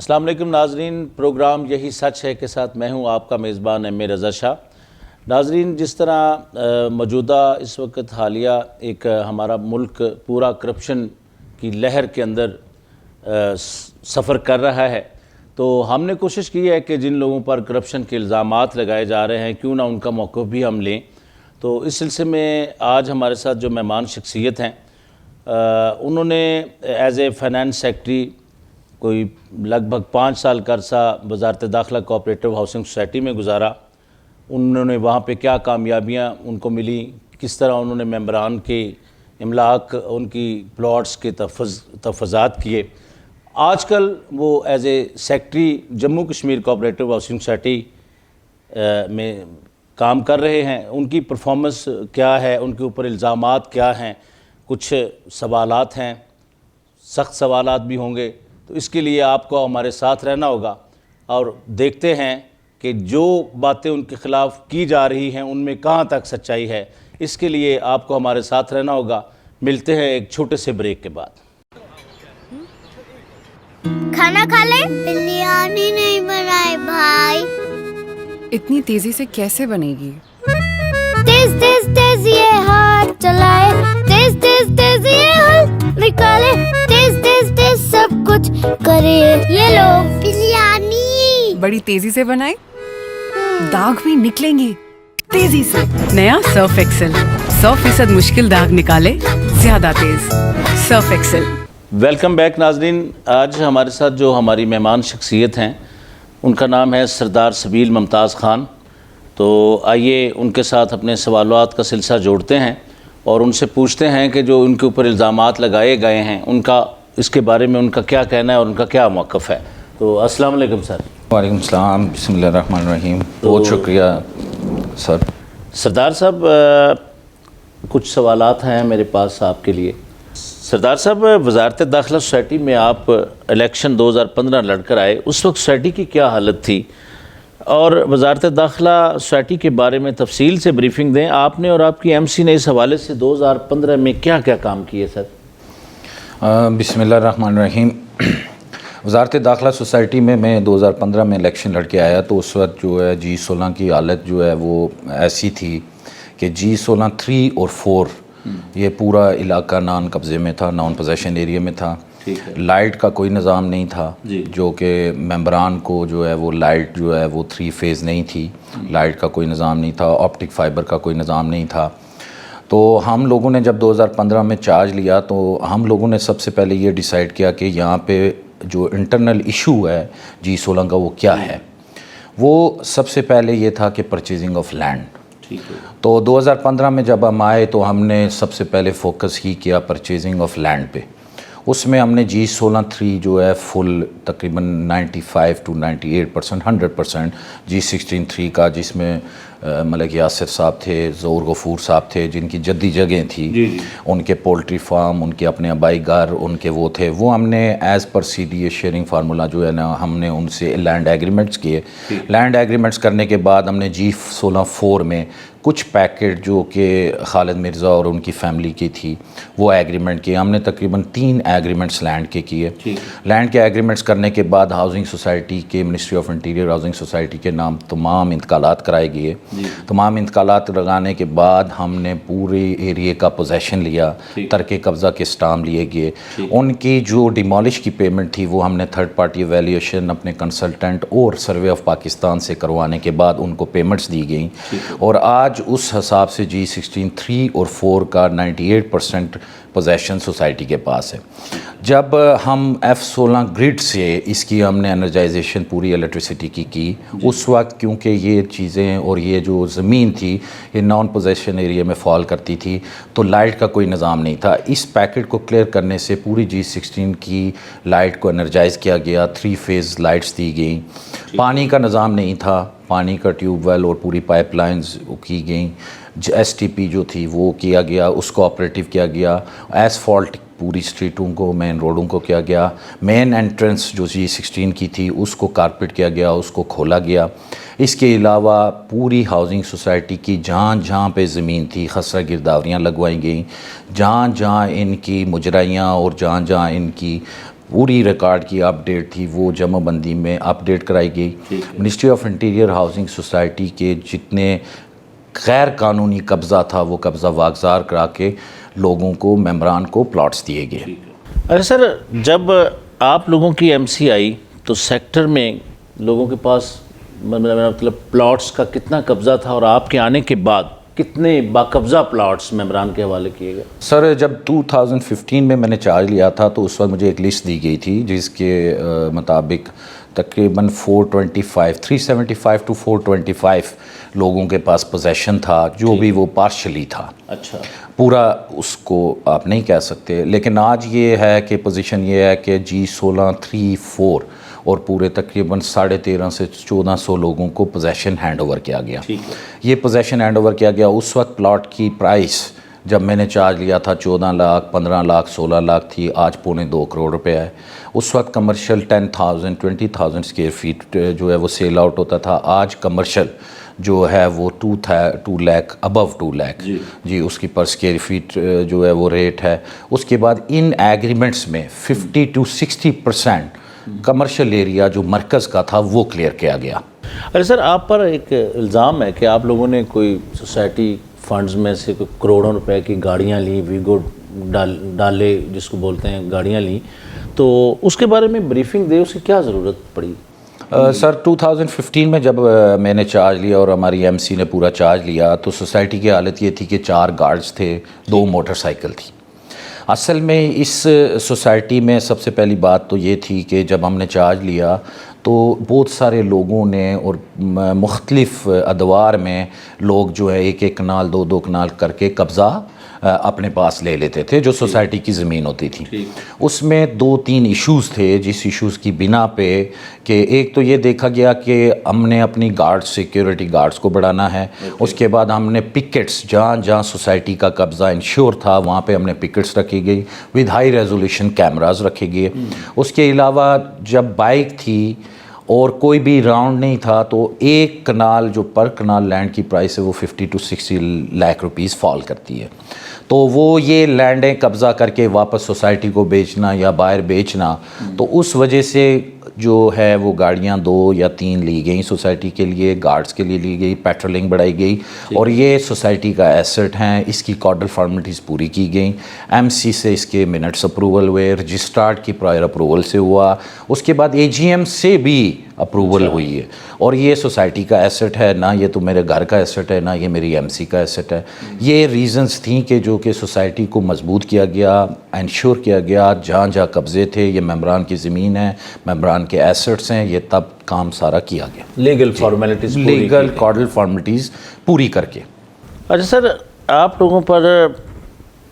السلام علیکم ناظرین، پروگرام یہی سچ ہے کے ساتھ میں ہوں آپ کا میزبان ایم اے رضا شاہ۔ ناظرین، جس طرح موجودہ اس وقت حالیہ ایک ہمارا ملک پورا کرپشن کی لہر کے اندر سفر کر رہا ہے، تو ہم نے کوشش کی ہے کہ جن لوگوں پر کرپشن کے الزامات لگائے جا رہے ہیں کیوں نہ ان کا موقف بھی ہم لیں۔ تو اس سلسلے میں آج ہمارے ساتھ جو مہمان شخصیت ہیں انہوں نے ایز اے فائنانس سیکٹری کوئی لگ بھگ 5 سال کا عرصہ وزارت داخلہ کوآپریٹو ہاؤسنگ سوسائٹی میں گزارا۔ انہوں نے وہاں پہ کیا کامیابیاں ان کو ملی، کس طرح انہوں نے ممبران کے املاک، ان کی پلاٹس کے تحفظات کیے۔ آج کل وہ as a secretary Jammu Kashmir cooperative housing society میں کام کر رہے ہیں۔ ان کی پرفارمنس کیا ہے، ان کے اوپر الزامات کیا ہیں، کچھ سوالات ہیں، سخت سوالات بھی ہوں گے، تو اس کے لیے آپ کو ہمارے ساتھ رہنا ہوگا اور دیکھتے ہیں کہ جو باتیں ان کے خلاف کی جا رہی ہیں ان میں کہاں تک سچائی ہے۔ اس کے لیے آپ کو ہمارے ساتھ رہنا ہوگا۔ ملتے ہیں ایک چھوٹے سے بریک کے بعد۔ کھانا کھا لے؟ بریانی نہیں بنائے بھائی۔ اتنی تیزی سے کیسے بنے گی؟ تیز تیز تیز یہ ہاتھ چلائے، تیز تیز تیز یہ ہل نکالے، تیز تیز تیز سب کچھ کرے۔ یہ لو بریانی۔ بڑی تیزی سے بنائے، داغ بھی نکلیں گے تیزی سے۔ نیا سرف ایکسل، 100% مشکل داغ نکالے زیادہ تیز۔ Surf Excel. ویلکم بیک ناظرین۔ آج ہمارے ساتھ جو ہماری مہمان شخصیت ہیں ان کا نام ہے سردار سبیل ممتاز خان۔ تو آئیے ان کے ساتھ اپنے سوالات کا سلسلہ جوڑتے ہیں اور ان سے پوچھتے ہیں کہ جو ان کے اوپر الزامات لگائے گئے ہیں ان کا اس کے بارے میں ان کا کیا کہنا ہے اور ان کا کیا موقف ہے۔ تو السلام علیکم سر۔ وعلیکم السلام، بسم اللہ الرحمن الرحیم۔ بہت شکریہ سر۔ سردار صاحب، کچھ سوالات ہیں میرے پاس آپ کے لیے۔ سردار صاحب، وزارت داخلہ سوسائٹی میں آپ الیکشن 2015 لڑ کر آئے، اس وقت سوسائٹی کی کیا حالت تھی، اور وزارت داخلہ سوسائٹی کے بارے میں تفصیل سے بریفنگ دیں۔ آپ نے اور آپ کی ایم سی نے اس حوالے سے 2015 میں کیا کیا کام کیے سر؟ بسم اللہ الرحمن الرحیم۔ وزارت داخلہ سوسائٹی میں 2015 میں الیکشن لڑ کے آیا، تو اس وقت جو ہے G16 کی حالت جو ہے وہ ایسی تھی کہ G16 3 اور 4 یہ پورا علاقہ نان قبضے میں تھا، نان پوزیشن ایریا میں تھا۔ لائٹ کا کوئی نظام نہیں تھا، جو کہ ممبران کو جو ہے وہ لائٹ جو ہے وہ 3 فیز نہیں تھی، لائٹ کا کوئی نظام نہیں تھا، آپٹک فائبر کا کوئی نظام نہیں تھا۔ تو ہم لوگوں نے جب 2015 میں چارج لیا تو ہم لوگوں نے سب سے پہلے یہ ڈیسائیڈ کیا کہ یہاں پہ جو انٹرنل ایشو ہے G16 کا وہ کیا ہے۔ وہ سب سے پہلے یہ تھا کہ پرچیزنگ آف لینڈ۔ تو 2015 میں جب ہم آئے تو ہم نے سب سے پہلے فوکس ہی کیا پرچیزنگ آف لینڈ پہ۔ اس میں ہم نے G16 3 جو ہے فل تقریباً 95 to 98%، 100% G16 3 کا، جس میں ملک یاسر صاحب تھے، ظہور غفور صاحب تھے، جن کی جدی جگہیں تھی، ان کے پولٹری فارم، ان کے اپنے آبائی گھر، ان کے وہ تھے، وہ ہم نے as per CDA sharing formula جو ہے نا ہم نے ان سے لینڈ ایگریمنٹس کیے۔ لینڈ ایگریمنٹس کرنے کے بعد ہم نے G16 4 میں کچھ پیکٹ جو کہ خالد مرزا اور ان کی فیملی کی تھی وہ ایگریمنٹ کیے۔ ہم نے تقریباً 3 ایگریمنٹس لینڈ کے کیے۔ لینڈ کے ایگریمنٹس کرنے کے بعد ہاؤسنگ سوسائٹی کے، Ministry of interior housing society کے نام تمام انتقالات کرائے گئے۔ تمام انتقالات لگانے کے بعد ہم نے پورے ایریے کا پوزیشن لیا، ترک قبضہ کے اسٹام لیے گئے۔ ان کی جو ڈیمالش کی پیمنٹ تھی وہ ہم نے تھرڈ پارٹی ایویلیویشن اپنے کنسلٹنٹ اور سروے آف پاکستان سے کروانے کے بعد ان کو پیمنٹس دی گئیں، اور آج اس حساب سے G16 3 اور 4 کا 98% پوزیشن سوسائٹی کے پاس ہے۔ جب ہم F16 گریڈ سے اس کی ہم نے انرجائزیشن پوری الیکٹریسٹی کی اس وقت، کیونکہ یہ چیزیں اور یہ جو زمین تھی یہ نان پوزیشن ایریا میں فال کرتی تھی، تو لائٹ کا کوئی نظام نہیں تھا۔ اس پیکٹ کو کلیئر کرنے سے پوری G16 کی لائٹ کو انرجائز کیا گیا، 3 فیز لائٹس دی گئیں۔ پانی کا نظام نہیں تھا، پانی کا ٹیوب ویل اور پوری پائپ لائنز کی گئیں۔ STP جو تھی وہ کیا گیا، اس کو آپریٹیو کیا گیا۔ ایسفالٹ پوری اسٹریٹوں کو، مین روڈوں کو کیا گیا۔ مین انٹرنس جو G16 کی تھی اس کو کارپیٹ کیا گیا، اس کو کھولا گیا۔ اس کے علاوہ پوری ہاؤسنگ سوسائٹی کی جہاں جہاں پہ زمین تھی خسرہ گرداوریاں لگوائی گئیں، جہاں جہاں ان کی مجرائیاں اور جہاں جہاں ان کی پوری ریکارڈ کی اپڈیٹ تھی وہ جمع بندی میں اپڈیٹ کرائی گئی. Ministry of interior housing society کے جتنے غیر قانونی قبضہ تھا وہ قبضہ واگزار کرا کے لوگوں کو ممبران کو پلاٹس دیے گئے. ارے سر جب آپ لوگوں کی ایم سی آئی تو سیکٹر میں لوگوں کے پاس مطلب پلاٹس کا کتنا قبضہ تھا اور آپ کے آنے کے بعد کتنے باقبضہ پلاٹس ممبران کے حوالے کیے گئے؟ سر جب 2015 میں نے چارج لیا تھا تو اس وقت مجھے ایک لسٹ دی گئی تھی جس کے مطابق تقریباً 375 to 425 لوگوں کے پاس پوزیشن تھا جو بھی وہ پارشلی تھا. اچھا پورا اس کو آپ نہیں کہہ سکتے. لیکن آج یہ ہے کہ پوزیشن یہ ہے کہ G16 3-4 اور پورے تقریباً 13.5 سے 1400 لوگوں کو پوزیشن ہینڈ اوور کیا گیا. یہ پوزیشن ہینڈ اوور کیا گیا. اس وقت پلاٹ کی پرائس جب میں نے چارج لیا تھا 14 لاکھ 15 لاکھ 16 لاکھ تھی, آج 2.25 کروڑ روپے ہے. اس وقت کمرشل 10,000 20,000 اسکوائر فیٹ جو ہے وہ سیل آؤٹ ہوتا تھا. آج کمرشل جو ہے وہ 2 لاکھ ابو 2 لاکھ جی اس کی پر اسکوائر فیٹ جو ہے وہ ریٹ ہے. اس کے بعد ان ایگریمنٹس میں 50 to 60% کمرشل ایریا جو مرکز کا تھا وہ کلیئر کیا گیا. ارے سر آپ پر ایک الزام ہے کہ آپ لوگوں نے کوئی سوسائٹی فنڈز میں سے کوئی کروڑوں روپے کی گاڑیاں لیں, ویگو ڈالے جس کو بولتے ہیں گاڑیاں لیں, تو اس کے بارے میں بریفنگ دے, اس کی کیا ضرورت پڑی؟ سر 2015 میں جب میں نے چارج لیا اور ہماری ایم سی نے پورا چارج لیا تو سوسائٹی کی حالت یہ تھی کہ 4 گارڈز تھے, 2 موٹر سائیکل تھی. اصل میں اس سوسائٹی میں سب سے پہلی بات تو یہ تھی کہ جب ہم نے چارج لیا تو بہت سارے لوگوں نے اور مختلف ادوار میں لوگ جو ہے 1 کنال 2 کنال کر کے قبضہ اپنے پاس لے لیتے تھے جو سوسائٹی کی زمین ہوتی تھی. اس میں 2-3 ایشوز تھے جس ایشوز کی بنا پہ کہ ایک تو یہ دیکھا گیا کہ ہم نے اپنی گارڈز سیکیورٹی گارڈز کو بڑھانا ہے. اس کے بعد ہم نے پکٹس جہاں جہاں سوسائٹی کا قبضہ انشور تھا وہاں پہ ہم نے پکٹس رکھی گئی ود ہائی ریزولوشن کیمراز رکھے گئے. اس کے علاوہ جب بائک تھی اور کوئی بھی راؤنڈ نہیں تھا تو 1 کنال جو پر کنال لینڈ کی پرائس ہے وہ 50 to 60 لاکھ روپیز فال کرتی ہے. تو وہ یہ لینڈیں قبضہ کر کے واپس سوسائٹی کو بیچنا یا باہر بیچنا, تو اس وجہ سے جو ہے وہ گاڑیاں 2 یا 3 لی گئیں سوسائٹی کے لیے, گارڈز کے لیے لی گئی, پیٹرولنگ بڑھائی گئی اور یہ سوسائٹی کا ایسٹ ہیں. اس کی کارڈل فارمیلٹیز پوری کی گئیں. ایم سی سے اس کے منٹس اپروول ہوئے, رجسٹرارڈ کی پرائر اپروول سے ہوا, اس کے بعد اے جی ایم سے بھی اپروول ہوئی ہے. اور یہ سوسائٹی کا ایسٹ ہے, نہ یہ تو میرے گھر کا ایسٹ ہے نہ یہ میری ایم سی کا ایسٹ ہے. یہ ریزنز تھیں کہ جو کہ سوسائٹی کو مضبوط کیا گیا, انشور کیا گیا. جہاں جہاں قبضے تھے یہ ممبران کی زمین ہے, ممبران کے ایسٹس ہیں, یہ تب کام سارا کیا گیا لیگل فارمیلٹیز لیگل کارڈل فارمیلٹیز پوری کر کے. اچھا سر آپ لوگوں پر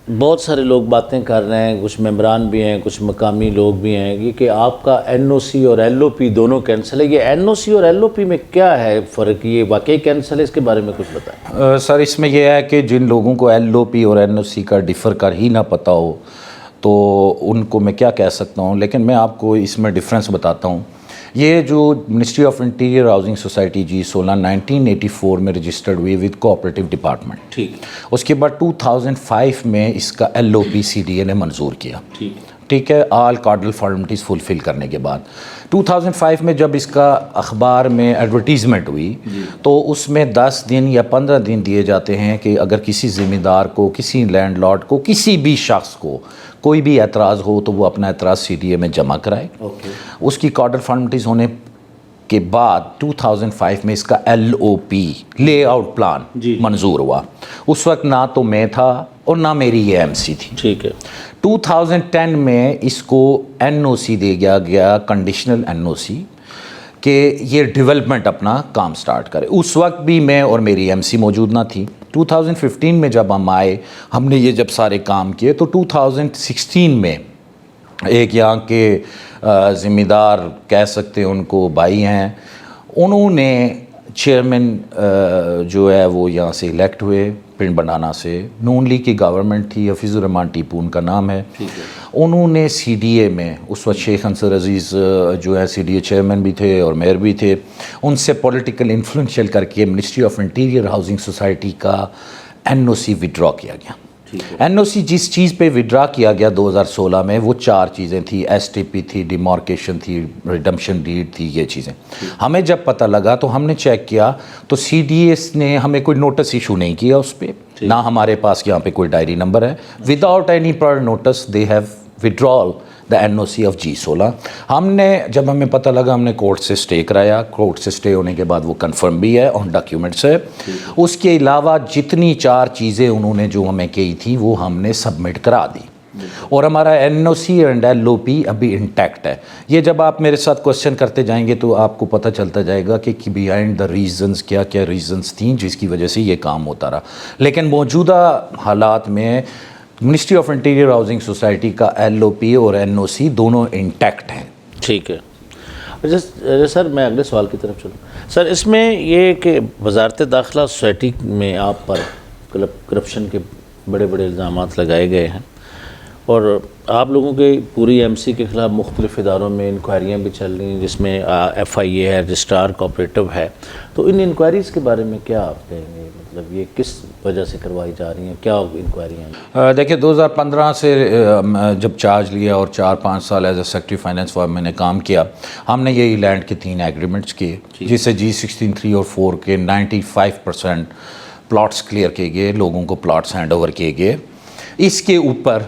بہت سارے لوگ باتیں کر رہے ہیں, کچھ ممبران بھی ہیں کچھ مقامی لوگ بھی ہیں کہ آپ کا این او سی اور ایل او پی دونوں کینسل ہے. یہ این او سی اور ایل او پی میں کیا ہے فرق, یہ واقعی کینسل ہے, اس کے بارے میں کچھ بتائیں. سر اس میں یہ ہے کہ جن لوگوں کو ایل او پی اور این او سی کا ڈفر کر ہی نہ پتہ ہو تو ان کو میں کیا کہہ سکتا ہوں, لیکن میں آپ کو اس میں ڈفرینس بتاتا ہوں. یہ جو Ministry of interior housing Society G16 1984 میں رجسٹرڈ ہوئی ود کوآپریٹو ڈپارٹمنٹ. ٹھیک. اس کے بعد 2005 میں اس کا ایل او پی سی ڈی اے نے منظور کیا. ٹھیک ہے, آل کارڈل فارمیلٹیز فلفل کرنے کے بعد 2005 میں جب اس کا اخبار میں ایڈورٹیزمنٹ ہوئی تو اس میں 10 دن یا 15 دن دیے جاتے ہیں کہ اگر کسی ذمہ دار کو, کسی لینڈ لارڈ کو, کسی بھی شخص کو کوئی بھی اعتراض ہو تو وہ اپنا اعتراض سی ڈی اے میں جمع کرائے. اس کی کارڈل فارمیلٹیز ہونے کے بعد 2005 میں اس کا ایل او پی لے آؤٹ پلان منظور ہوا. اس وقت نہ تو میں تھا اور نہ میری یہ ایم سی تھی. ٹھیک ہے. 2010 میں اس کو این او سی دے گیا کنڈیشنل این او سی کہ یہ ڈیولپمنٹ اپنا کام سٹارٹ کرے. اس وقت بھی میں اور میری ایم سی موجود نہ تھی. 2015 میں جب ہم آئے, ہم نے یہ جب سارے کام کیے تو 2016 میں ایک یہاں کے ذمہ دار کہہ سکتے ہیں, ان کو بھائی ہیں, انہوں نے چیئرمین جو ہے وہ یہاں سے الیکٹ ہوئے پنڈ بنانا سے. نون لیگ کی گورنمنٹ تھی, حفیظ الرحمان ٹیپو ان کا نام ہے. انہوں نے سی ڈی اے میں, اس وقت شیخ انصر عزیز جو ہے سی ڈی اے چیئرمین بھی تھے اور میئر بھی تھے, ان سے پولیٹیکل انفلوئنشل کر کے Ministry of interior housing Society کا این او سی وڈرا کیا گیا. این او سی جس چیز پہ وڈرا کیا گیا 2016 میں وہ 4 چیزیں تھیں، ایس ٹی پی تھی، ڈیمارکیشن تھی، ریڈمپشن ڈیڈ تھی، یہ چیزیں ہمیں جب پتہ لگا تو ہم نے چیک کیا تو سی ڈی ایس نے ہمیں کوئی نوٹس ایشو نہیں کیا اس پہ، نہ ہمارے پاس یہاں پہ کوئی ڈائری نمبر ہے. Without any prior notice they have withdrawal the N O C of G16. ہم نے جب ہمیں پتہ لگا ہم نے کورٹ سے اسٹے کرایا، کورٹ سے اسٹے ہونے کے بعد وہ کنفرم بھی ہے آن ڈاکیومنٹس ہے. اس کے علاوہ جتنی 4 چیزیں انہوں نے جو ہمیں کہی تھی وہ ہم نے سبمٹ کرا دی اور ہمارا N O C and L O P ابھی انٹیکٹ ہے. یہ جب آپ میرے ساتھ کوشچن کرتے جائیں گے تو آپ کو پتہ چلتا جائے گا کہ بیہائنڈ دا ریزنز کیا کیا ریزنز تھیں جس کی وجہ سے یہ کام ہوتا رہا. لیکن موجودہ حالات میں Ministry of interior housing Society کا ایل او پی اور این او سی دونوں انٹیکٹ ہیں. ٹھیک ہے. اچھا سر میں اگلے سوال کی طرف چلوں. سر اس میں یہ کہ وزارت داخلہ سوسائٹی میں آپ پر کرپشن کے بڑے بڑے الزامات لگائے گئے ہیں اور آپ لوگوں کے پوری ایم سی کے خلاف مختلف اداروں میں انکوائریاں بھی چل رہی ہیں جس میں ایف آئی اے ہے، رجسٹرار کوآپریٹو ہے. تو ان انکوائریز کے بارے میں کیا آپ کہیں گے؟ مطلب یہ کس وجہ سے کروائی جا رہی ہیں، کیا انکوائریاں ہیں؟ دیکھیں 2015 سے جب چارج لیا اور 4-5 سال as a secretary finance form میں نے کام کیا، ہم نے یہی لینڈ کے 3 ایگریمنٹس کیے جس سے G16 3 اور 4 کے 95% پلاٹس کلیئر کیے گئے، لوگوں کو پلاٹس ہینڈ اوور کیے گئے. اس کے اوپر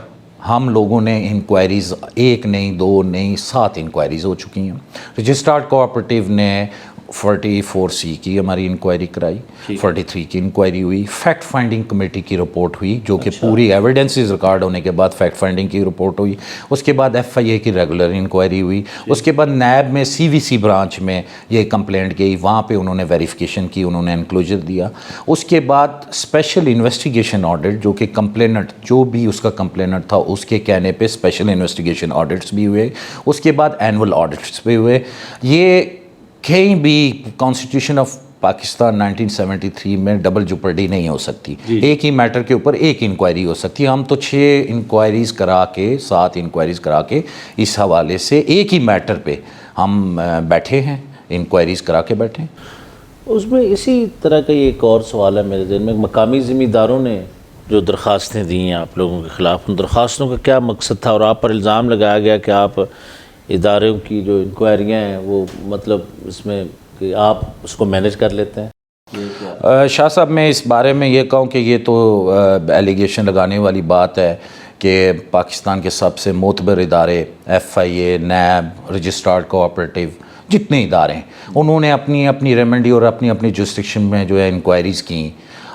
ہم لوگوں نے انکوائریز 1 نہیں 2 نہیں 7 انکوائریز ہو چکی ہیں. رجسٹرارڈ کوآپریٹیو نے 44C کی ہماری انکوائری کرائی، 43 کی انکوائری ہوئی، فیکٹ فائنڈنگ کمیٹی کی رپورٹ ہوئی جو کہ پوری ایویڈنسز ریکارڈ ہونے کے بعد فیکٹ فائنڈنگ کی رپورٹ ہوئی. اس کے بعد ایف آئی اے کی ریگولر انکوائری ہوئی. اس کے بعد نیب میں CVC برانچ میں یہ کمپلینٹ گئی، وہاں پہ انہوں نے ویریفیکیشن کی، انہوں نے انکلوجر دیا. اس کے بعد اسپیشل انویسٹیگیشن آڈٹ جو کہ کمپلیننٹ جو بھی اس کا کمپلیننٹ تھا اس کے کہنے پہ اسپیشل انویسٹیگیشن آڈٹس بھی ہوئے. اس کے بعد اینول آڈٹس بھی ہوئے. یہ کہیں بھی کانسٹیٹیوشن آف پاکستان 1973 میں ڈبل جوپرڈی نہیں ہو سکتی. ایک ہی میٹر کے اوپر ایک انکوائری ہو سکتی ہے. ہم تو 6 انکوائریز کرا کے 7 انکوائریز کرا کے اس حوالے سے ایک ہی میٹر پہ ہم بیٹھے ہیں، انکوائریز کرا کے بیٹھے ہیں. اس میں اسی طرح کا ایک اور سوال ہے میرے ذہن میں، مقامی ذمہ داروں نے جو درخواستیں دی ہیں آپ لوگوں کے خلاف، ان درخواستوں کا کیا مقصد تھا؟ اور آپ پر الزام لگایا گیا کہ آپ اداروں کی جو انکوائریاں ہیں وہ مطلب اس میں کہ آپ اس کو مینیج کر لیتے ہیں. شاہ صاحب میں اس بارے میں یہ کہوں کہ یہ تو ایلیگیشن لگانے والی بات ہے کہ پاکستان کے سب سے معتبر ادارے ایف آئی اے، نیب، رجسٹرارڈ کوآپریٹیو، جتنے ادارے ہیں انہوں نے اپنی اپنی ریمنڈی اور اپنی اپنی جورسڈکشن میں جو ہے انکوائریز کی.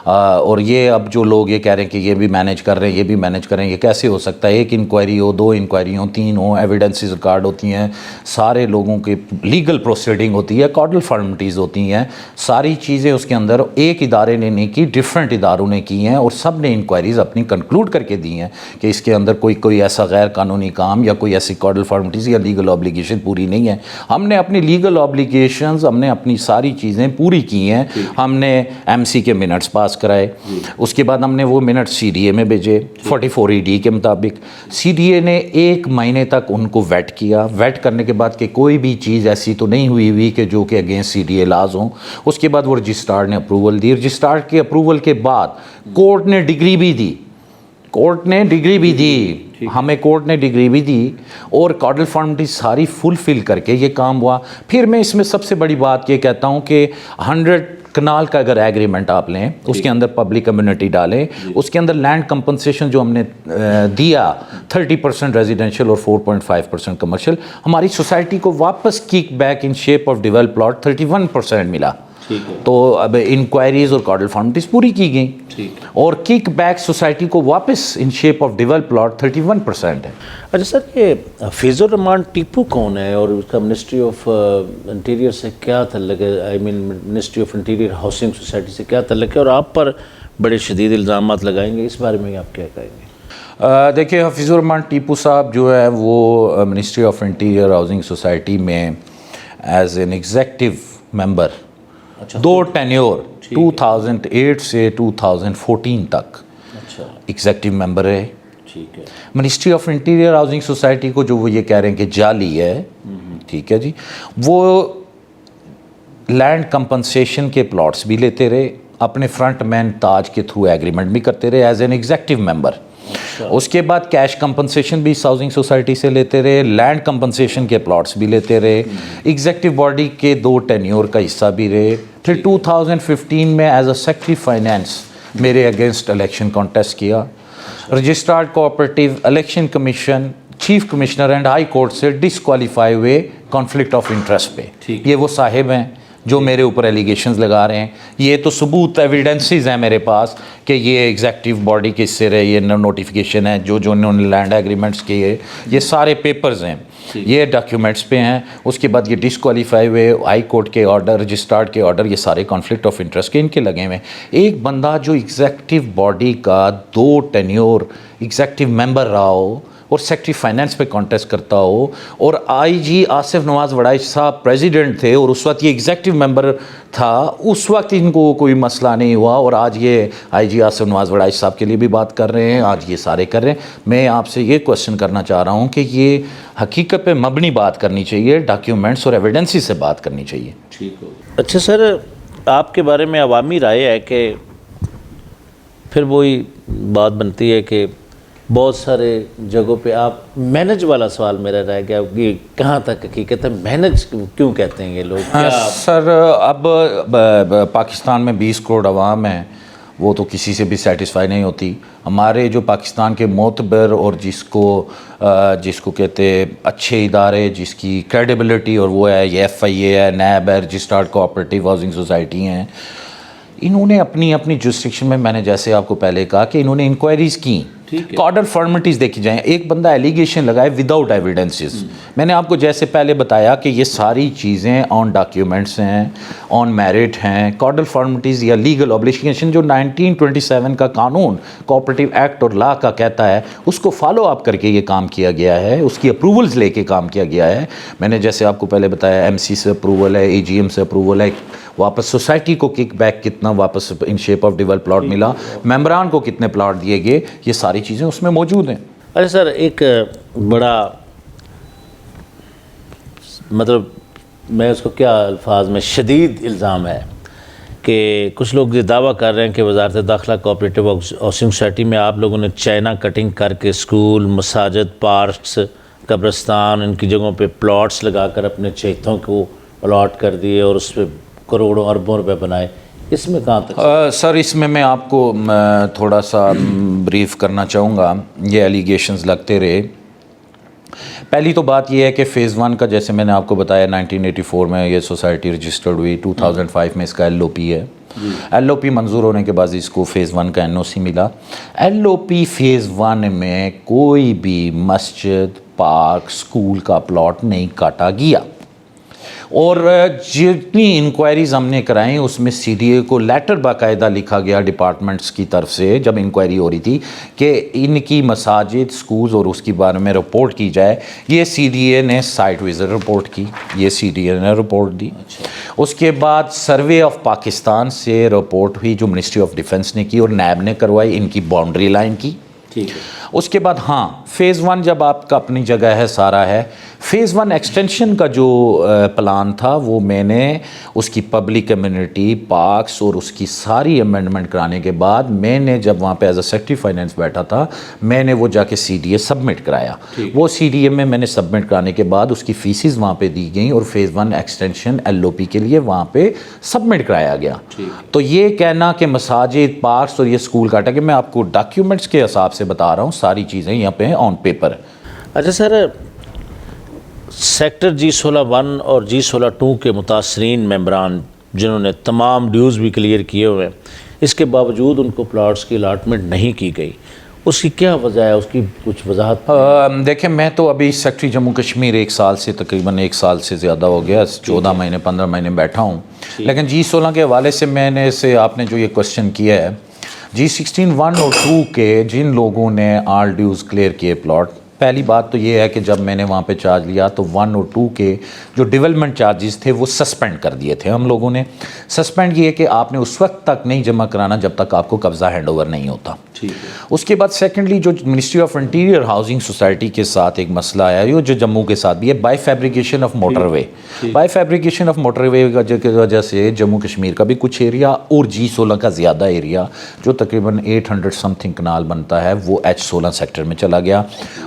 اور یہ اب جو لوگ یہ کہہ رہے ہیں کہ یہ بھی مینیج کر رہے ہیں، یہ بھی مینیج کر رہے ہیں، یہ کیسے ہو سکتا ہے؟ 1 انکوائری ہو، 2 انکوائری ہوں، 3 ہوں، ایویڈنسز ریکارڈ ہوتی ہیں، سارے لوگوں کی لیگل پروسیڈنگ ہوتی ہے، کارڈل فارملٹیز ہوتی ہیں، ساری چیزیں اس کے اندر ایک ادارے نے نہیں کی، ڈفرینٹ اداروں نے کی ہیں اور سب نے انکوائریز اپنی کنکلوڈ کر کے دی ہیں کہ اس کے اندر کوئی ایسا غیر قانونی کام یا کوئی ایسی کارڈل فارملٹیز یا لیگل آبلیگیشن پوری نہیں ہے. ہم نے اپنی لیگل آبلیگیشنز، ہم نے اپنی ساری چیزیں پوری کی ہیں. ہم نے ایم سی کے منٹس پاس کرائے، اس کے بعد ہم نے وہ منٹ سی ڈی اے میں بھیجے 44ED کے مطابق. سی ڈی اے نے 1 مہینے تک ان کو ویٹ کیا. ویٹ کرنے کے بعد کہ کوئی بھی چیز ایسی تو نہیں ہوئی کہ جو کہ against C D A laws ہوں. اس کے بعد وہ رجسٹرار نے اپروول دی. رجسٹرار کے اپروول کے بعد کورٹ نے ڈگری بھی دی، ہمیں کورٹ نے ڈگری بھی دی اور کارڈل فارملٹی ساری فلفل کر کے یہ کام ہوا. پھر میں اس میں سب سے بڑی بات یہ کہتا ہوں کہ 100 کنال کا اگر ایگریمنٹ آپ لیں، اس کے اندر پبلک کمیونٹی ڈالیں، اس کے اندر لینڈ کمپنسیشن جو ہم نے دیا 30% ریزیڈینشیل اور 4.5% کمرشل، ہماری سوسائٹی کو واپس kickback in shape of develop plot 31% ملا. تو اب انکوائریز اور کارڈل فارملٹیز پوری کی گئیں اور کک بیک سوسائٹی کو واپس ان شیپ آف ڈیولپ پلاٹ 31% ہے. اچھا سر، یہ فیض الرحمان ٹیپو کون ہے اور اس کا منسٹری آف انٹیریئر سے کیا تعلق ہے؟ I mean ministry of interior housing society سے کیا تعلق ہے اور آپ پر بڑے شدید الزامات لگائیں گے، اس بارے میں آپ کیا کہیں گے؟ دیکھیے حفیظ الرحمان ٹیپو صاحب جو ہے وہ ministry of interior housing society میں as an executive member 2 tenure 2008 سے 2014 تک ایگزیکٹو ممبر ہے. Ministry of interior housing society کو جو وہ یہ کہہ رہے ہیں کہ جعلی ہے، ٹھیک ہے جی، وہ لینڈ کمپنسیشن کے پلاٹس بھی لیتے رہے اپنے فرنٹ مین تاج کے تھرو ایگریمنٹ بھی کرتے رہے ایز این ایگزیکٹو ممبر. اس کے بعد کیش کمپنسیشن بھی ہاؤسنگ سوسائٹی سے لیتے رہے, لینڈ کمپنسیشن کے پلاٹس بھی لیتے رہے, ایگزیکٹو باڈی کے 2 ٹینیور کا حصہ بھی رہے. پھر 2015 میں ایز اے سیکرٹری فائنینس میرے اگینسٹ الیکشن کانٹیسٹ کیا. Registrar cooperative election commission, chief commissioner and high court سے ڈسکوالیفائی ہوئے کانفلکٹ آف انٹرسٹ پہ. یہ وہ صاحب ہیں جو میرے اوپر ایلیگیشنز لگا رہے ہیں. یہ تو ثبوت ایویڈنسز ہیں میرے پاس کہ یہ ایگزیکٹو باڈی کے حصے رہے, یہ نوٹیفیکیشن ہے جو انہوں نے لینڈ ایگریمنٹس کیے, یہ سارے پیپرز ہیں, یہ ڈاکیومنٹس پہ ہیں. اس کے بعد یہ ڈسکوالیفائی ہوئے, ہائی کورٹ کے آرڈر, رجسٹرارڈ کے آرڈر, یہ سارے کانفلکٹ آف انٹرسٹ کے ان کے لگے ہوئے ہیں. ایک بندہ جو ایگزیکٹو باڈی کا 2 ٹینیور ایگزیکٹو ممبر رہا ہو اور سیکرٹری فائنینس پہ کانٹیسٹ کرتا ہو, اور آئی جی آصف نواز وڑائچ صاحب پریزیڈنٹ تھے اور اس وقت یہ ایگزیکٹو ممبر تھا, اس وقت ان کو کوئی مسئلہ نہیں ہوا, اور آج یہ آئی جی آصف نواز وڑائچ صاحب کے لیے بھی بات کر رہے ہیں, آج یہ سارے کر رہے ہیں. میں آپ سے یہ کوشچن کرنا چاہ رہا ہوں کہ یہ حقیقت پہ مبنی بات کرنی چاہیے, ڈاکیومنٹس اور ایویڈنسی سے بات کرنی چاہیے. ٹھیک ہو. اچھا سر, آپ کے بارے میں عوامی رائے ہے کہ پھر وہی بات بنتی ہے کہ بہت سارے جگہوں پہ آپ مینج والا سوال میرا رہ گیا کہ کہاں تک حقیقت ہے, مینج کیوں کہتے ہیں یہ لوگ؟ سر اب پاکستان میں 20 کروڑ عوام ہیں, وہ تو کسی سے بھی سیٹسفائی نہیں ہوتی. ہمارے جو پاکستان کے معتبر اور جس کو کہتے اچھے ادارے, جس کی کریڈیبلٹی اور وہ ہے, یہ FIA ہے, نیب ہے, رجسٹرارڈ کوآپریٹیو ہاؤسنگ سوسائٹی ہیں, انہوں نے اپنی جورسڈکشن میں نے جیسے آپ کو پہلے کہا کہ انہوں نے انکوائریز کی, آرڈر فارمیلٹیز دیکھی جائیں. ایک بندہ ایلیگیشن لگائے وداؤٹ ایویڈنسز. میں نے آپ کو جیسے پہلے بتایا کہ یہ ساری چیزیں آن ڈاکیومنٹس ہیں, آن میرٹ ہیں. کارڈل فارمیلٹیز یا لیگل اوبلیگیشن جو 1927 کا قانون کوآپریٹیو ایکٹ اور لا کا کہتا ہے, اس کو فالو اپ کر کے یہ کام کیا گیا ہے, اس کی اپروولز لے کے کام کیا گیا ہے. میں نے جیسے آپ کو پہلے بتایا MC سے اپروول ہے, AGM سے اپروول ہے, واپس سوسائٹی کو کک بیک کتنا واپس ان شیپ آف ڈیولپ پلاٹ ملا, ممبران کو کتنے پلاٹ دیے گئے, یہ ساری چیزیں اس میں موجود ہیں. اچھا سر, ایک بڑا مطلب میں اس کو کیا الفاظ میں شدید الزام ہے کہ کچھ لوگ یہ دعویٰ کر رہے ہیں کہ وزارت داخلہ کوآپریٹیو ہاؤسنگ سوسائٹی میں آپ لوگوں نے چائنا کٹنگ کر کے اسکول, مساجد, پارکس, قبرستان, ان کی جگہوں پہ پلاٹس لگا کر اپنے چہتوں کو الاٹ کر دیے اور اس پہ کروڑوں اربوں روپے بنائے. اس میں کہاں تک سر اس میں آپ کو تھوڑا سا بریف کرنا چاہوں گا. یہ ایلیگیشنز لگتے رہے. پہلی تو بات یہ ہے کہ فیز 1 کا جیسے میں نے آپ کو بتایا 1984 میں یہ سوسائٹی رجسٹرڈ ہوئی, 2005 میں اس کا LOP ہے. LOP منظور ہونے کے بعد اس کو فیز 1 کا NOC ملا. LOP فیز 1 میں کوئی بھی مسجد, پارک, اسکول کا پلاٹ نہیں کاٹا گیا, اور جتنی انکوائریز ہم نے کرائیں اس میں CDA کو لیٹر باقاعدہ لکھا گیا ڈپارٹمنٹس کی طرف سے جب انکوائری ہو رہی تھی کہ ان کی مساجد, سکولز اور اس کے بارے میں رپورٹ کی جائے. یہ CDA نے سائٹ وزٹ رپورٹ کی, یہ CDA نے رپورٹ دی. اس کے بعد سروے آف پاکستان سے رپورٹ ہوئی جو منسٹری آف ڈیفنس نے کی اور نیب نے کروائی, ان کی باؤنڈری لائن کی. اس کے بعد ہاں فیز 1 جب آپ کا اپنی جگہ ہے, سارا ہے. فیز 1 ایکسٹینشن کا جو پلان تھا وہ میں نے اس کی پبلک کمیونٹی, پارکس اور اس کی ساری امینڈمنٹ کرانے کے بعد میں نے جب وہاں پہ ایز اے سیکرٹری فائنینس بیٹھا تھا, میں نے وہ جا کے CDA سبمٹ کرایا. وہ CDA میں نے سبمٹ کرانے کے بعد اس کی فیسز وہاں پہ دی گئیں اور فیز 1 ایکسٹینشن LOP کے لیے وہاں پہ سبمٹ کرایا گیا. تو یہ کہنا کہ مساجد, پارکس اور یہ اسکول کاٹا, کہ میں آپ کو ڈاکیومنٹس کے حساب سے بتا رہا ہوں, ساری چیزیں یہاں پہ آن پیپر. اچھا سر, سیکٹر G16(1) اور G16(2) کے متاثرین ممبران جنہوں نے تمام ڈیوز بھی کلیئر کیے ہوئے ہیں, اس کے باوجود ان کو پلاٹس کی الاٹمنٹ نہیں کی گئی, اس کی کیا وجہ ہے؟ اس کی کچھ وضاحت. دیکھیں میں تو ابھی سیکٹری جموں کشمیر 1 سال سے تقریباً 1 سال سے زیادہ ہو گیا, 14 مہینے 15 مہینے بیٹھا ہوں. لیکن G16 کے حوالے سے میں نے آپ نے جو یہ کوشچن کیا ہے, G16(1) اور 2 کے جن لوگوں نے آل ڈیوز کلیئر کیے پلاٹ, پہلی بات تو یہ ہے کہ جب میں نے وہاں پہ چارج لیا تو 1 اور 2 کے جو ڈیولپمنٹ چارجز تھے وہ سسپینڈ کر دیے تھے ہم لوگوں نے. سسپینڈ یہ کہ آپ نے اس وقت تک نہیں جمع کرانا جب تک آپ کو قبضہ ہینڈ اوور نہیں ہوتا. اس کے بعد سیکنڈلی جو Ministry of interior housing society کے ساتھ ایک مسئلہ آیا ہے جو جموں کے ساتھ بھی ہے, by fabrication of motorway. By fabrication of motorway کی وجہ سے جموں کشمیر کا بھی کچھ ایریا اور G16 کا زیادہ ایریا جو تقریباً 800 سم تھنگ کنال بنتا ہے وہ H16 سیکٹر میں چلا گیا,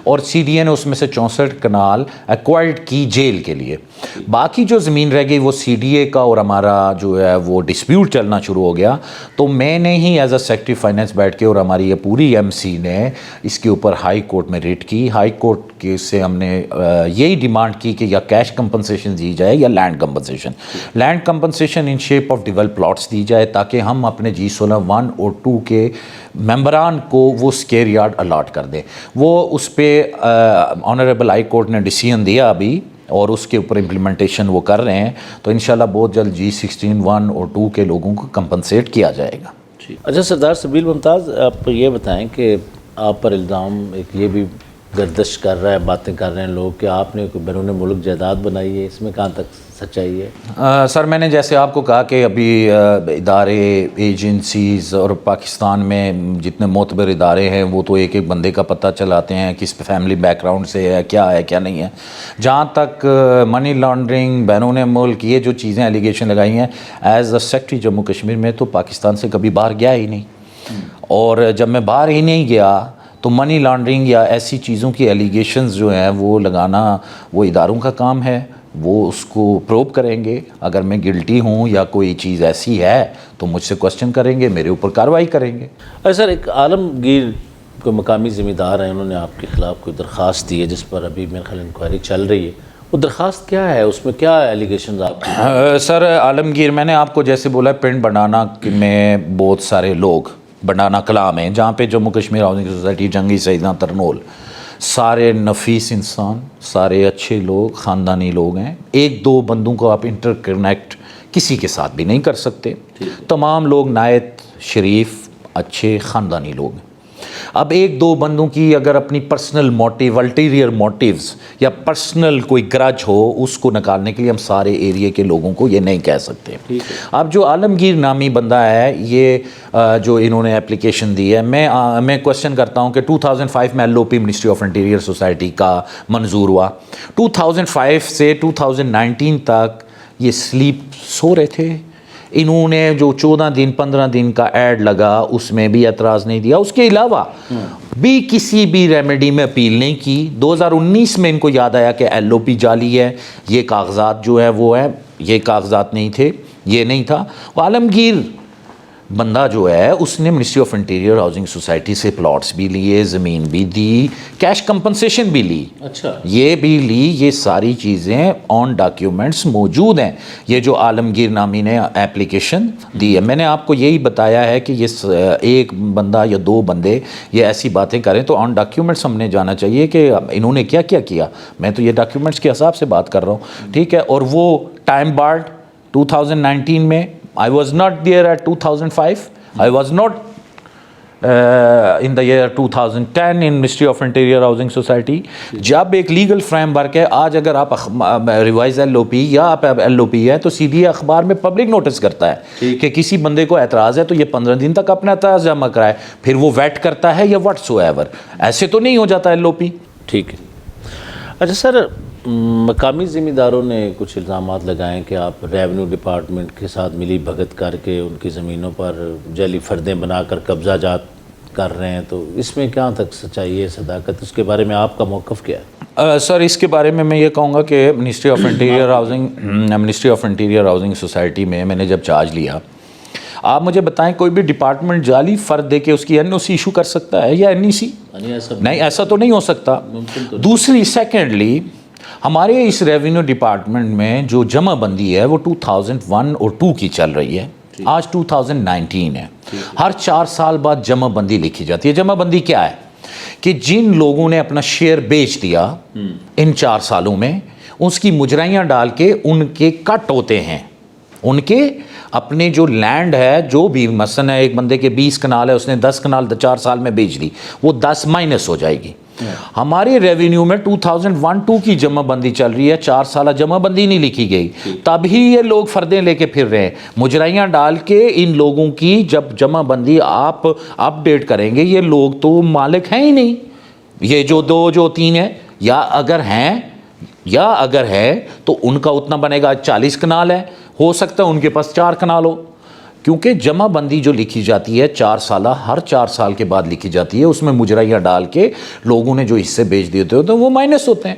اور CDA نے اس میں سے 64 کنال ایکوائرڈ کی جیل کے لیے. باقی جو زمین رہ گئی وہ CDA کا اور ہمارا جو ہے وہ ڈسپیوٹ چلنا شروع ہو گیا. تو میں نے ہی ایز اے سیکرٹری فائنینس بیٹھ کے اور ہماری یہ پوری MC نے اس کے اوپر ہائی کورٹ میں ریٹ کی. ہائی کورٹ کے سے ہم نے یہی ڈیمانڈ کی کہ یا کیش کمپنسیشن دی جائے یا land compensation. Land compensation in shape of develop plots دی جائے تاکہ ہم اپنے G16 1 اور 2 کے ممبران کو وہ اسکیئر یارڈ الاٹ کر دیں. وہ اس پہ آنریبل ہائی کورٹ نے ڈیسیژن دیا ابھی اور اس کے اوپر امپلیمنٹیشن وہ کر رہے ہیں. تو انشاءاللہ بہت جلد G16 1 اور 2 کے لوگوں کو کمپنسیٹ کیا جائے گا. اچھا سردار سبیل ممتاز, آپ یہ بتائیں کہ آپ پر الزام ایک یہ بھی گردش کر رہا ہے, باتیں کر رہے ہیں لوگ کہ آپ نے کوئی بیرون ملک جائیداد بنائی ہے, اس میں کہاں تک سچائی ہے؟ سر میں نے جیسے آپ کو کہا کہ ابھی ادارے ایجنسیز اور پاکستان میں جتنے معتبر ادارے ہیں وہ تو ایک ایک بندے کا پتہ چلاتے ہیں کس فیملی بیک گراؤنڈ سے ہے کیا نہیں ہے. جہاں تک منی لانڈرنگ بیرون ملک یہ جو چیزیں ایلیگیشن لگائی ہیں, as a secretary Jammu Kashmir میں تو پاکستان سے کبھی باہر گیا ہی نہیں, اور جب میں باہر ہی نہیں گیا تو منی لانڈرنگ یا ایسی چیزوں کی ایلیگیشنز جو ہیں وہ لگانا وہ اداروں کا کام ہے, وہ اس کو پروب کریں گے. اگر میں گلٹی ہوں یا کوئی چیز ایسی ہے تو مجھ سے کوسچن کریں گے, میرے اوپر کارروائی کریں گے. سر ایک عالمگیر کوئی مقامی ذمہ دار ہیں, انہوں نے آپ کے خلاف کوئی درخواست دی ہے جس پر ابھی میرے خیال انکوائری چل رہی ہے, وہ درخواست کیا ہے, اس میں کیا ایلیگیشنز آپ کی؟ سر عالمگیر میں نے آپ کو جیسے بولا پنڈ بنانا میں بہت سارے لوگ بنانا کلام ہیں جہاں پہ جموں کشمیر ہاؤسنگ سوسائٹی جنگی سیدنا ترنول سارے نفیس انسان, سارے اچھے لوگ, خاندانی لوگ ہیں. ایک دو بندوں کو آپ انٹر کنیکٹ کسی کے ساتھ بھی نہیں کر سکتے. تمام لوگ نہایت شریف اچھے خاندانی لوگ ہیں. اب ایک دو بندوں کی اگر اپنی پرسنل موٹیو الٹیریئر موٹیوز یا پرسنل کوئی گرج ہو اس کو نکالنے کے لیے ہم سارے ایریے کے لوگوں کو یہ نہیں کہہ سکتے. اب جو عالمگیر نامی بندہ ہے یہ جو انہوں نے اپلیکیشن دی ہے, میں کوشچن کرتا ہوں کہ 2005 میں LOP Ministry of Interior Society کا منظور ہوا. 2005 سے 2019 تک یہ سلیپ سو رہے تھے. انہوں نے جو 14 دن 15 دن کا ایڈ لگا اس میں بھی اعتراض نہیں دیا, اس کے علاوہ بھی کسی بھی ریمیڈی میں اپیل نہیں کی. 2019 میں ان کو یاد آیا کہ LOP جعلی ہے, یہ کاغذات جو ہے وہ ہے, یہ کاغذات نہیں تھے, یہ نہیں تھا. عالمگیر بندہ جو ہے اس نے Ministry of interior housing society سے پلاٹس بھی لیے, زمین بھی دی, کیش کمپنسیشن بھی لی, اچھا یہ بھی لی. یہ ساری چیزیں آن ڈاکیومنٹس موجود ہیں. یہ جو عالمگیر نامی نے اپلیکیشن دی ہے, میں نے آپ کو یہی بتایا ہے کہ یہ ایک بندہ یا دو بندے یہ ایسی باتیں کریں تو آن ڈاکیومنٹس ہم نے جانا چاہیے کہ انہوں نے کیا کیا کیا. میں تو یہ ڈاکیومنٹس کے حساب سے بات کر رہا ہوں, ٹھیک ہے. اور وہ ٹائم بارڈ 2019 میں I was not there at 2005. I was not in the year 2010 in Ministry of Interior Housing Society. جب ایک لیگل فریم ورک ہے, آج اگر آپ ریوائز LOP یا آپ LOP ہے تو CDA اخبار میں پبلک نوٹس کرتا ہے کہ کسی بندے کو اعتراض ہے تو یہ 15 دن تک اپنا اعتراض جمع کرائے, پھر وہ ویٹ کرتا ہے یا واٹس ایور. ایسے تو نہیں ہو جاتا LOP. ٹھیک ہے. اچھا سر, مقامی ذمہ داروں نے کچھ الزامات لگائے کہ آپ ریونیو ڈپارٹمنٹ کے ساتھ ملی بھگت کر کے ان کی زمینوں پر جعلی فردیں بنا کر قبضہ جات کر رہے ہیں, تو اس میں کہاں تک سچائی ہے, صداقت, اس کے بارے میں آپ کا موقف کیا ہے؟ سر اس کے بارے میں یہ کہوں گا کہ Ministry of interior housing society میں نے جب چارج لیا, آپ مجھے بتائیں کوئی بھی ڈپارٹمنٹ جعلی فرد دے کے اس کی NOC ایشو کر سکتا ہے یا NEC؟ نہیں, ایسا تو نہیں ہو سکتا. دوسری سیکنڈلی ہمارے اس ریونیو ڈپارٹمنٹ میں جو جمع بندی ہے وہ 2001 اور 2 کی چل رہی ہے, آج 2019 ہے. ہر 4 سال بعد جمع بندی لکھی جاتی ہے. جمع بندی کیا ہے کہ جن لوگوں نے اپنا شیئر بیچ دیا ان 4 سالوں میں, اس کی مجرائیاں ڈال کے ان کے کٹ ہوتے ہیں, ان کے اپنے جو لینڈ ہے جو بھی مثلا ایک بندے کے 20 کنال ہے, اس نے 10 کنال 4 سال میں بیچ دی, وہ 10 مائنس ہو جائے گی. ہماری ریونیو میں 2001-2 کی جمع بندی چل رہی ہے, 4 سالہ جمع بندی نہیں لکھی گئی, تب ہی یہ لوگ فردیں لے کے پھر رہے ہیں. مجرائیاں ڈال کے ان لوگوں کی جب جمع بندی آپ اپ ڈیٹ کریں گے, یہ لوگ تو مالک ہیں ہی نہیں, یہ جو 2 جو 3 ہیں, یا اگر ہے تو ان کا اتنا بنے گا 40 کنال ہے, ہو سکتا ہے ان کے پاس 4 کنال ہو, کیونکہ جمع بندی جو لکھی جاتی ہے 4 سالہ, ہر 4 سال کے بعد لکھی جاتی ہے, اس میں مجرائیاں ڈال کے لوگوں نے جو حصے بیچ دیتے ہوتے ہیں وہ مائنس ہوتے ہیں.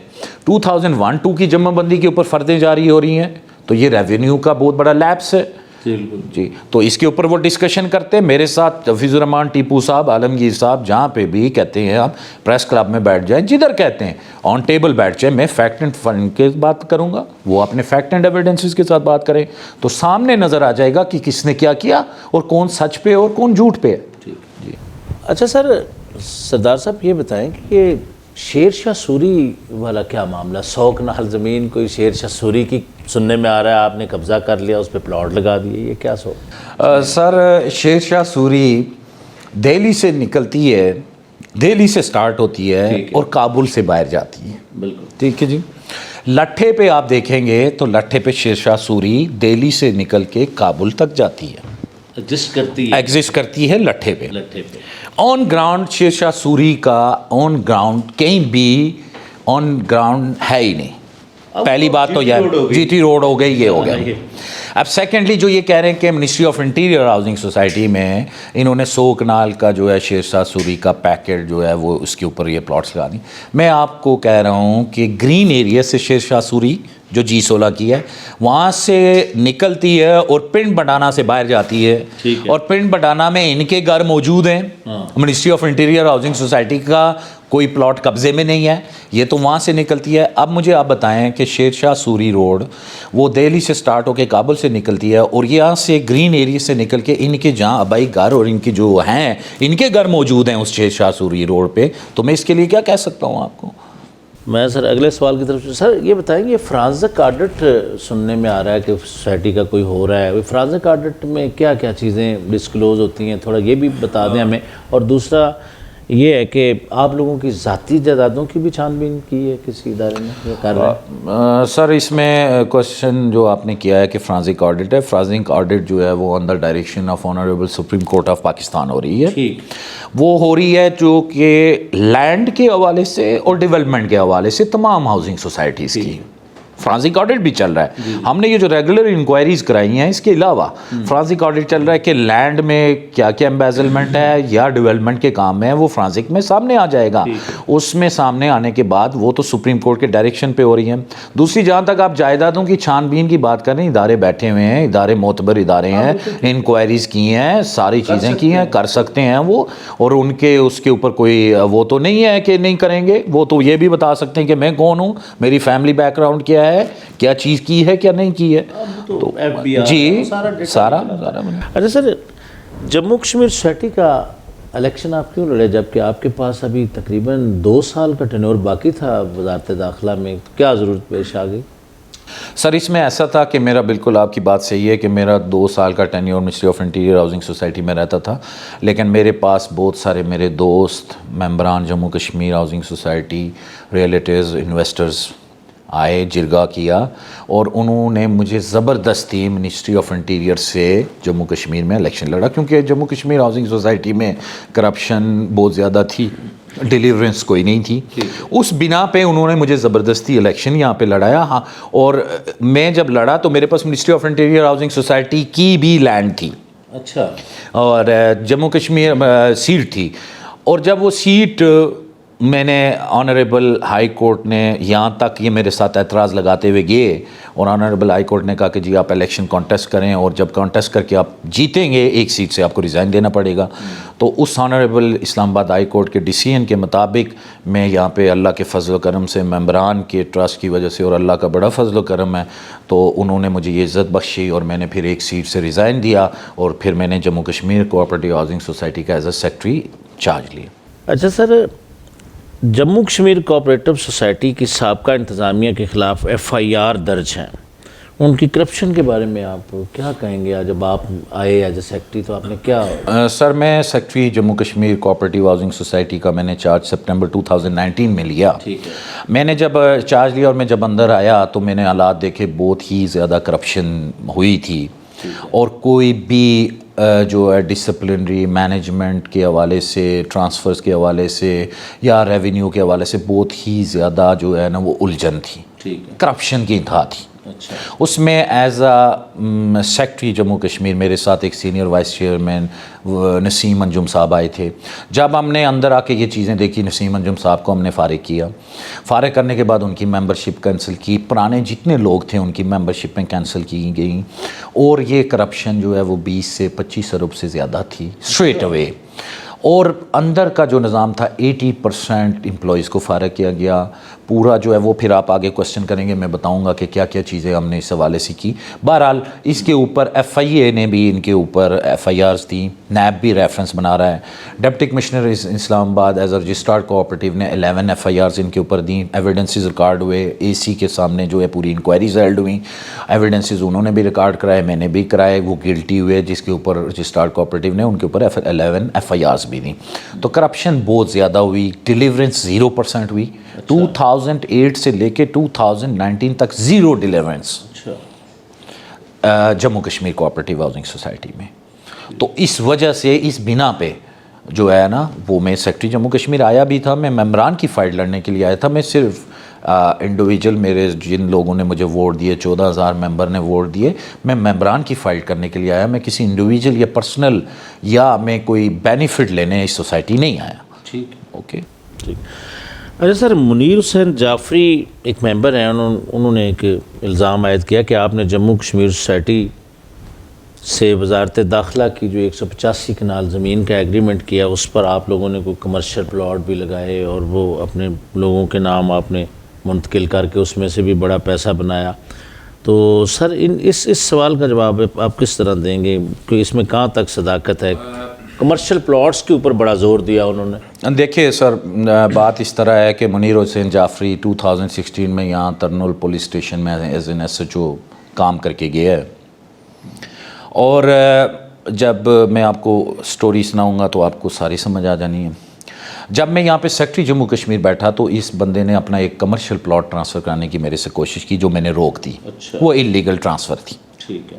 2001-2 کی جمع بندی کے اوپر فردیں جاری ہو رہی ہیں, تو یہ ریونیو کا بہت بڑا لیپس ہے جی. تو اس کے اوپر وہ ڈسکشن کرتے ہیں میرے ساتھ, حفیظ الرحمان ٹیپو صاحب, عالمگیر صاحب, جہاں پہ بھی کہتے ہیں آپ پریس کلب میں بیٹھ جائیں, جدھر کہتے ہیں آن ٹیبل بیٹھ جائیں, میں فیکٹ اینڈ فنڈ کے بات کروں گا, وہ اپنے فیکٹ اینڈ ایویڈنسز کے ساتھ بات کریں, تو سامنے نظر آ جائے گا کہ کس نے کیا کیا اور کون سچ پہ اور کون جھوٹ پہ ہے جی. اچھا سر, سردار صاحب یہ بتائیں کہ یہ شیر شاہ سوری والا کیا معاملہ, 100 کنال زمین کوئی شیر شاہ سوری کی سننے میں آ رہا ہے, آپ نے قبضہ کر لیا, اس پہ پلاٹ لگا دیے, یہ کیا سر شیر شاہ سوری دہلی سے نکلتی ہے, دہلی سے سٹارٹ ہوتی ہے اور کابل سے باہر جاتی ہے, بالکل ٹھیک ہے جی. لٹھے پہ آپ دیکھیں گے تو لٹھے پہ شیر شاہ سوری دہلی سے نکل کے کابل تک جاتی ہے, ایگزسٹ کرتی ہے لٹھے پہ. آن گراؤنڈ شیر شاہ سوری کا آن گراؤنڈ کہیں بھی آن گراؤنڈ ہے ہی نہیں. پہلی بات تو یہ جی ٹی روڈ ہو گئی, یہ ہو گیا. اب سیکنڈلی جو یہ کہہ رہے ہیں کہ Ministry of interior housing society میں انہوں نے 100 کنال کا جو ہے شیر شاہ سوری کا پیکٹ جو ہے وہ اس کے اوپر یہ پلاٹس لگا دیں. میں آپ کو کہہ رہا ہوں کہ گرین ایریا سے شیر شاہ سوری جو G16 کی ہے وہاں سے نکلتی ہے اور پنڈ بٹانہ سے باہر جاتی ہے, اور پنڈ بٹانہ میں ان کے گھر موجود ہیں. Ministry of interior housing Society کا کوئی پلاٹ قبضے میں نہیں ہے, یہ تو وہاں سے نکلتی ہے. اب مجھے آپ بتائیں کہ شیر شاہ سوری روڈ وہ دہلی سے سٹارٹ ہو کے کابل سے نکلتی ہے, اور یہاں سے گرین ایریا سے نکل کے ان کے جہاں آبائی گھر اور ان کے جو ہیں ان کے گھر موجود ہیں اس شیر شاہ سوری روڈ پہ, تو میں اس کے لیے کیا کہہ سکتا ہوں آپ کو. میں سر اگلے سوال کی طرف. سر یہ بتائیں گے فرانزک آڈٹ سننے میں آ رہا ہے کہ سوسائٹی کا کوئی ہو رہا ہے, فرانزک آڈٹ میں کیا کیا چیزیں ڈسکلوز ہوتی ہیں, تھوڑا یہ بھی بتا دیں ہمیں. اور دوسرا یہ ہے کہ آپ لوگوں کی ذاتی جائیدادوں کی بھی چھان بین کی ہے کسی ادارے میں, یہ کر رہے ہیں؟ سر اس میں کوشچن جو آپ نے کیا ہے کہ فرانزک آڈٹ ہے, فرانزک آڈٹ جو ہے وہ under direction of honourable supreme court of Pakistan ہو رہی ہے. وہ ہو رہی ہے جو کہ لینڈ کے حوالے سے اور ڈیولپمنٹ کے حوالے سے تمام ہاؤسنگ سوسائٹیز کی فرانزک آڈٹ بھی چل رہا ہے. ہم نے یہ جو ریگولر انکوائریز کرائی ہیں اس کے علاوہ فرانزک آڈٹ چل رہا ہے کہ لینڈ میں کیا کیا امبیزلمنٹ ہے یا ڈیولپمنٹ کے کام ہیں, وہ فرانزک میں سامنے آ جائے گا. اس میں سامنے آنے کے بعد وہ تو سپریم کورٹ کے ڈائریکشن پہ ہو رہی ہیں. دوسری جہاں تک آپ جائیدادوں کی چھان بین کی بات کریں, ادارے بیٹھے ہوئے ہیں, ادارے معتبر ادارے ہیں, انکوائریز کی ہیں, ساری چیزیں کی ہیں, کر سکتے ہیں وہ, اور ان کے اس کے اوپر کوئی وہ تو نہیں ہے کہ نہیں کریں گے. وہ تو یہ بھی بتا سکتے ہیں کہ میں کون ہوں, میری فیملی بیک گراؤنڈ کیا ہے, کیا چیز کی ہے کیا نہیں کی ہے. تو جی سارا. اچھا سر, جموں کشمیر سوسائٹی کا الیکشن آپ کیوں لڑے جبکہ آپ کے پاس ابھی تقریباً 2 سال کا ٹینور باقی تھا وزارت داخلہ میں, کیا ضرورت پیش آ گئی؟ سر اس میں ایسا تھا کہ میرا بالکل آپ کی بات صحیح ہے کہ میرا 2 سال کا tenure Ministry of interior housing society میں رہتا تھا, لیکن میرے پاس بہت سارے میرے دوست ممبران Jammu Kashmir housing society, relatives, investors آئے, جرگہ کیا, اور انہوں نے مجھے زبردستی منسٹری آف انٹیریئر سے جموں کشمیر میں الیکشن لڑا, کیونکہ جموں کشمیر ہاؤسنگ سوسائٹی میں کرپشن بہت زیادہ تھی, ڈیلیورنس کوئی نہیں تھی. اس بنا پہ انہوں نے مجھے زبردستی الیکشن یہاں پہ لڑایا. ہاں, اور میں جب لڑا تو میرے پاس ministry of interior housing society کی بھی لینڈ تھی. اچھا. اور جموں کشمیر سیٹ تھی, اور جب وہ سیٹ میں نے آنریبل ہائی کورٹ نے یہاں تک یہ میرے ساتھ اعتراض لگاتے ہوئے گئے, اور آنریبل ہائی کورٹ نے کہا کہ جی آپ الیکشن کانٹیسٹ کریں, اور جب کانٹیسٹ کر کے آپ جیتیں گے ایک سیٹ سے آپ کو ریزائن دینا پڑے گا. تو اس آنریبل اسلام آباد ہائی کورٹ کے ڈیسیژن کے مطابق میں یہاں پہ اللہ کے فضل و کرم سے, ممبران کے ٹرسٹ کی وجہ سے, اور اللہ کا بڑا فضل و کرم ہے, تو انہوں نے مجھے یہ عزت بخشی, اور میں نے پھر ایک سیٹ سے ریزائن دیا, اور پھر میں نے Jammu Kashmir cooperative housing Society کا ایز اے سیکرٹری چارج لیا. اچھا سر, جموں کشمیر کوآپریٹو سوسائٹی کی سابقہ انتظامیہ کے خلاف FIR درج ہیں, ان کی کرپشن کے بارے میں آپ کیا کہیں گے؟ جب آپ آئے ایز اے سیکرٹری تو آپ نے کیا سر میں secretary Jammu Kashmir cooperative housing Society کا میں نے چارج سپٹمبر 2019 میں لیا. ٹھیک ہے. میں نے جب چارج لیا اور میں جب اندر آیا تو میں نے حالات دیکھے, بہت ہی زیادہ کرپشن ہوئی تھی, اور کوئی بھی جو ہے ڈسپلنری مینجمنٹ کے حوالے سے, ٹرانسفرز کے حوالے سے یا ریونیو کے حوالے سے بہت ہی زیادہ جو ہے نا وہ الجھن تھی, کرپشن کی انتہا تھی. اس میں as a secretary Jammu Kashmir میرے ساتھ ایک سینئر وائس چیئرمین نسیم انجم صاحب آئے تھے. جب ہم نے اندر آ کے یہ چیزیں دیکھی, نسیم انجم صاحب کو ہم نے فارغ کیا. فارغ کرنے کے بعد ان کی ممبرشپ کینسل کی, پرانے جتنے لوگ تھے ان کی ممبرشپیں کینسل کی گئیں, اور یہ کرپشن جو ہے وہ 20 سے 25 ارب سے زیادہ تھی اسٹریٹ اوے. اور اندر کا جو نظام تھا 80% امپلائیز کو فارغ کیا گیا پورا جو ہے وہ. پھر آپ آگے کوسچن کریں گے, میں بتاؤں گا کہ کیا کیا چیزیں ہم نے اس حوالے سے کی. بہرحال اس کے اوپر ایف آئی اے نے بھی ان کے اوپر ایف آئی آرز دی, نیب بھی ریفرنس بنا رہا ہے. ڈپٹی کمشنر اسلام آباد ایز اے رجسٹرارڈ کوآپریٹیو نے 11 ایف آئی آرز ان کے اوپر دیں. ایویڈنسز ریکارڈ ہوئے, اے سی کے سامنے جو ہے پوری انکوائریز ہیلڈ ہوئیں. ایویڈنسز انہوں نے بھی ریکارڈ کرائے, میں نے بھی کرائے. وہ گلٹی ہوئے جس کے اوپر رجسٹرارڈ کوآپریٹیو نے ان کے اوپر 11 ایف آئی آرز بھی دیں. تو کرپشن بہت زیادہ ہوئی. ڈیلیورنس 0% ہوئی. 2008 سے لے کے 2019 تک 0 deliverance Jammu Kashmir cooperative housing society میں. تو اس وجہ سے, اس بنا پہ جو ہے نا وہ میں سیکرٹری جموں کشمیر آیا بھی تھا. میں ممبران کی فائٹ لڑنے کے لیے آیا تھا. میں صرف انڈیویجول میرے جن لوگوں نے مجھے ووٹ دیے, 14,000 ممبر نے ووٹ دیے, میں ممبران کی فائٹ کرنے کے لیے آیا. میں کسی انڈیویجول یا پرسنل یا میں کوئی بینیفٹ لینے اس سوسائٹی نہیں آیا. ٹھیک اوکے ٹھیک. اچھا سر, منیر حسین جعفری ایک ممبر ہیں, انہوں نے ایک الزام عائد کیا کہ آپ نے جموں کشمیر سوسائٹی سے وزارت داخلہ کی جو 185 کنال زمین کا ایگریمنٹ کیا, اس پر آپ لوگوں نے کوئی کمرشل پلاٹ بھی لگائے اور وہ اپنے لوگوں کے نام آپ نے منتقل کر کے اس میں سے بھی بڑا پیسہ بنایا. تو سر اس سوال کا جواب آپ کس طرح دیں گے کہ اس میں کہاں تک صداقت ہے؟ کمرشل پلاٹس کے اوپر بڑا زور دیا انہوں نے. دیکھیے سر, بات اس طرح ہے کہ منیر حسین جعفری 2016 میں یہاں ترنول پولیس اسٹیشن میں as an S H O کام کر کے گیا ہے. اور جب میں آپ کو سٹوری سناؤں گا تو آپ کو ساری سمجھ آ جانی ہے. جب میں یہاں پہ سیکرٹری جموں کشمیر بیٹھا تو اس بندے نے اپنا ایک کمرشل پلاٹ ٹرانسفر کرانے کی میرے سے کوشش کی, جو میں نے روک دی. وہ انلیگل ٹرانسفر تھی. ٹھیک ہے.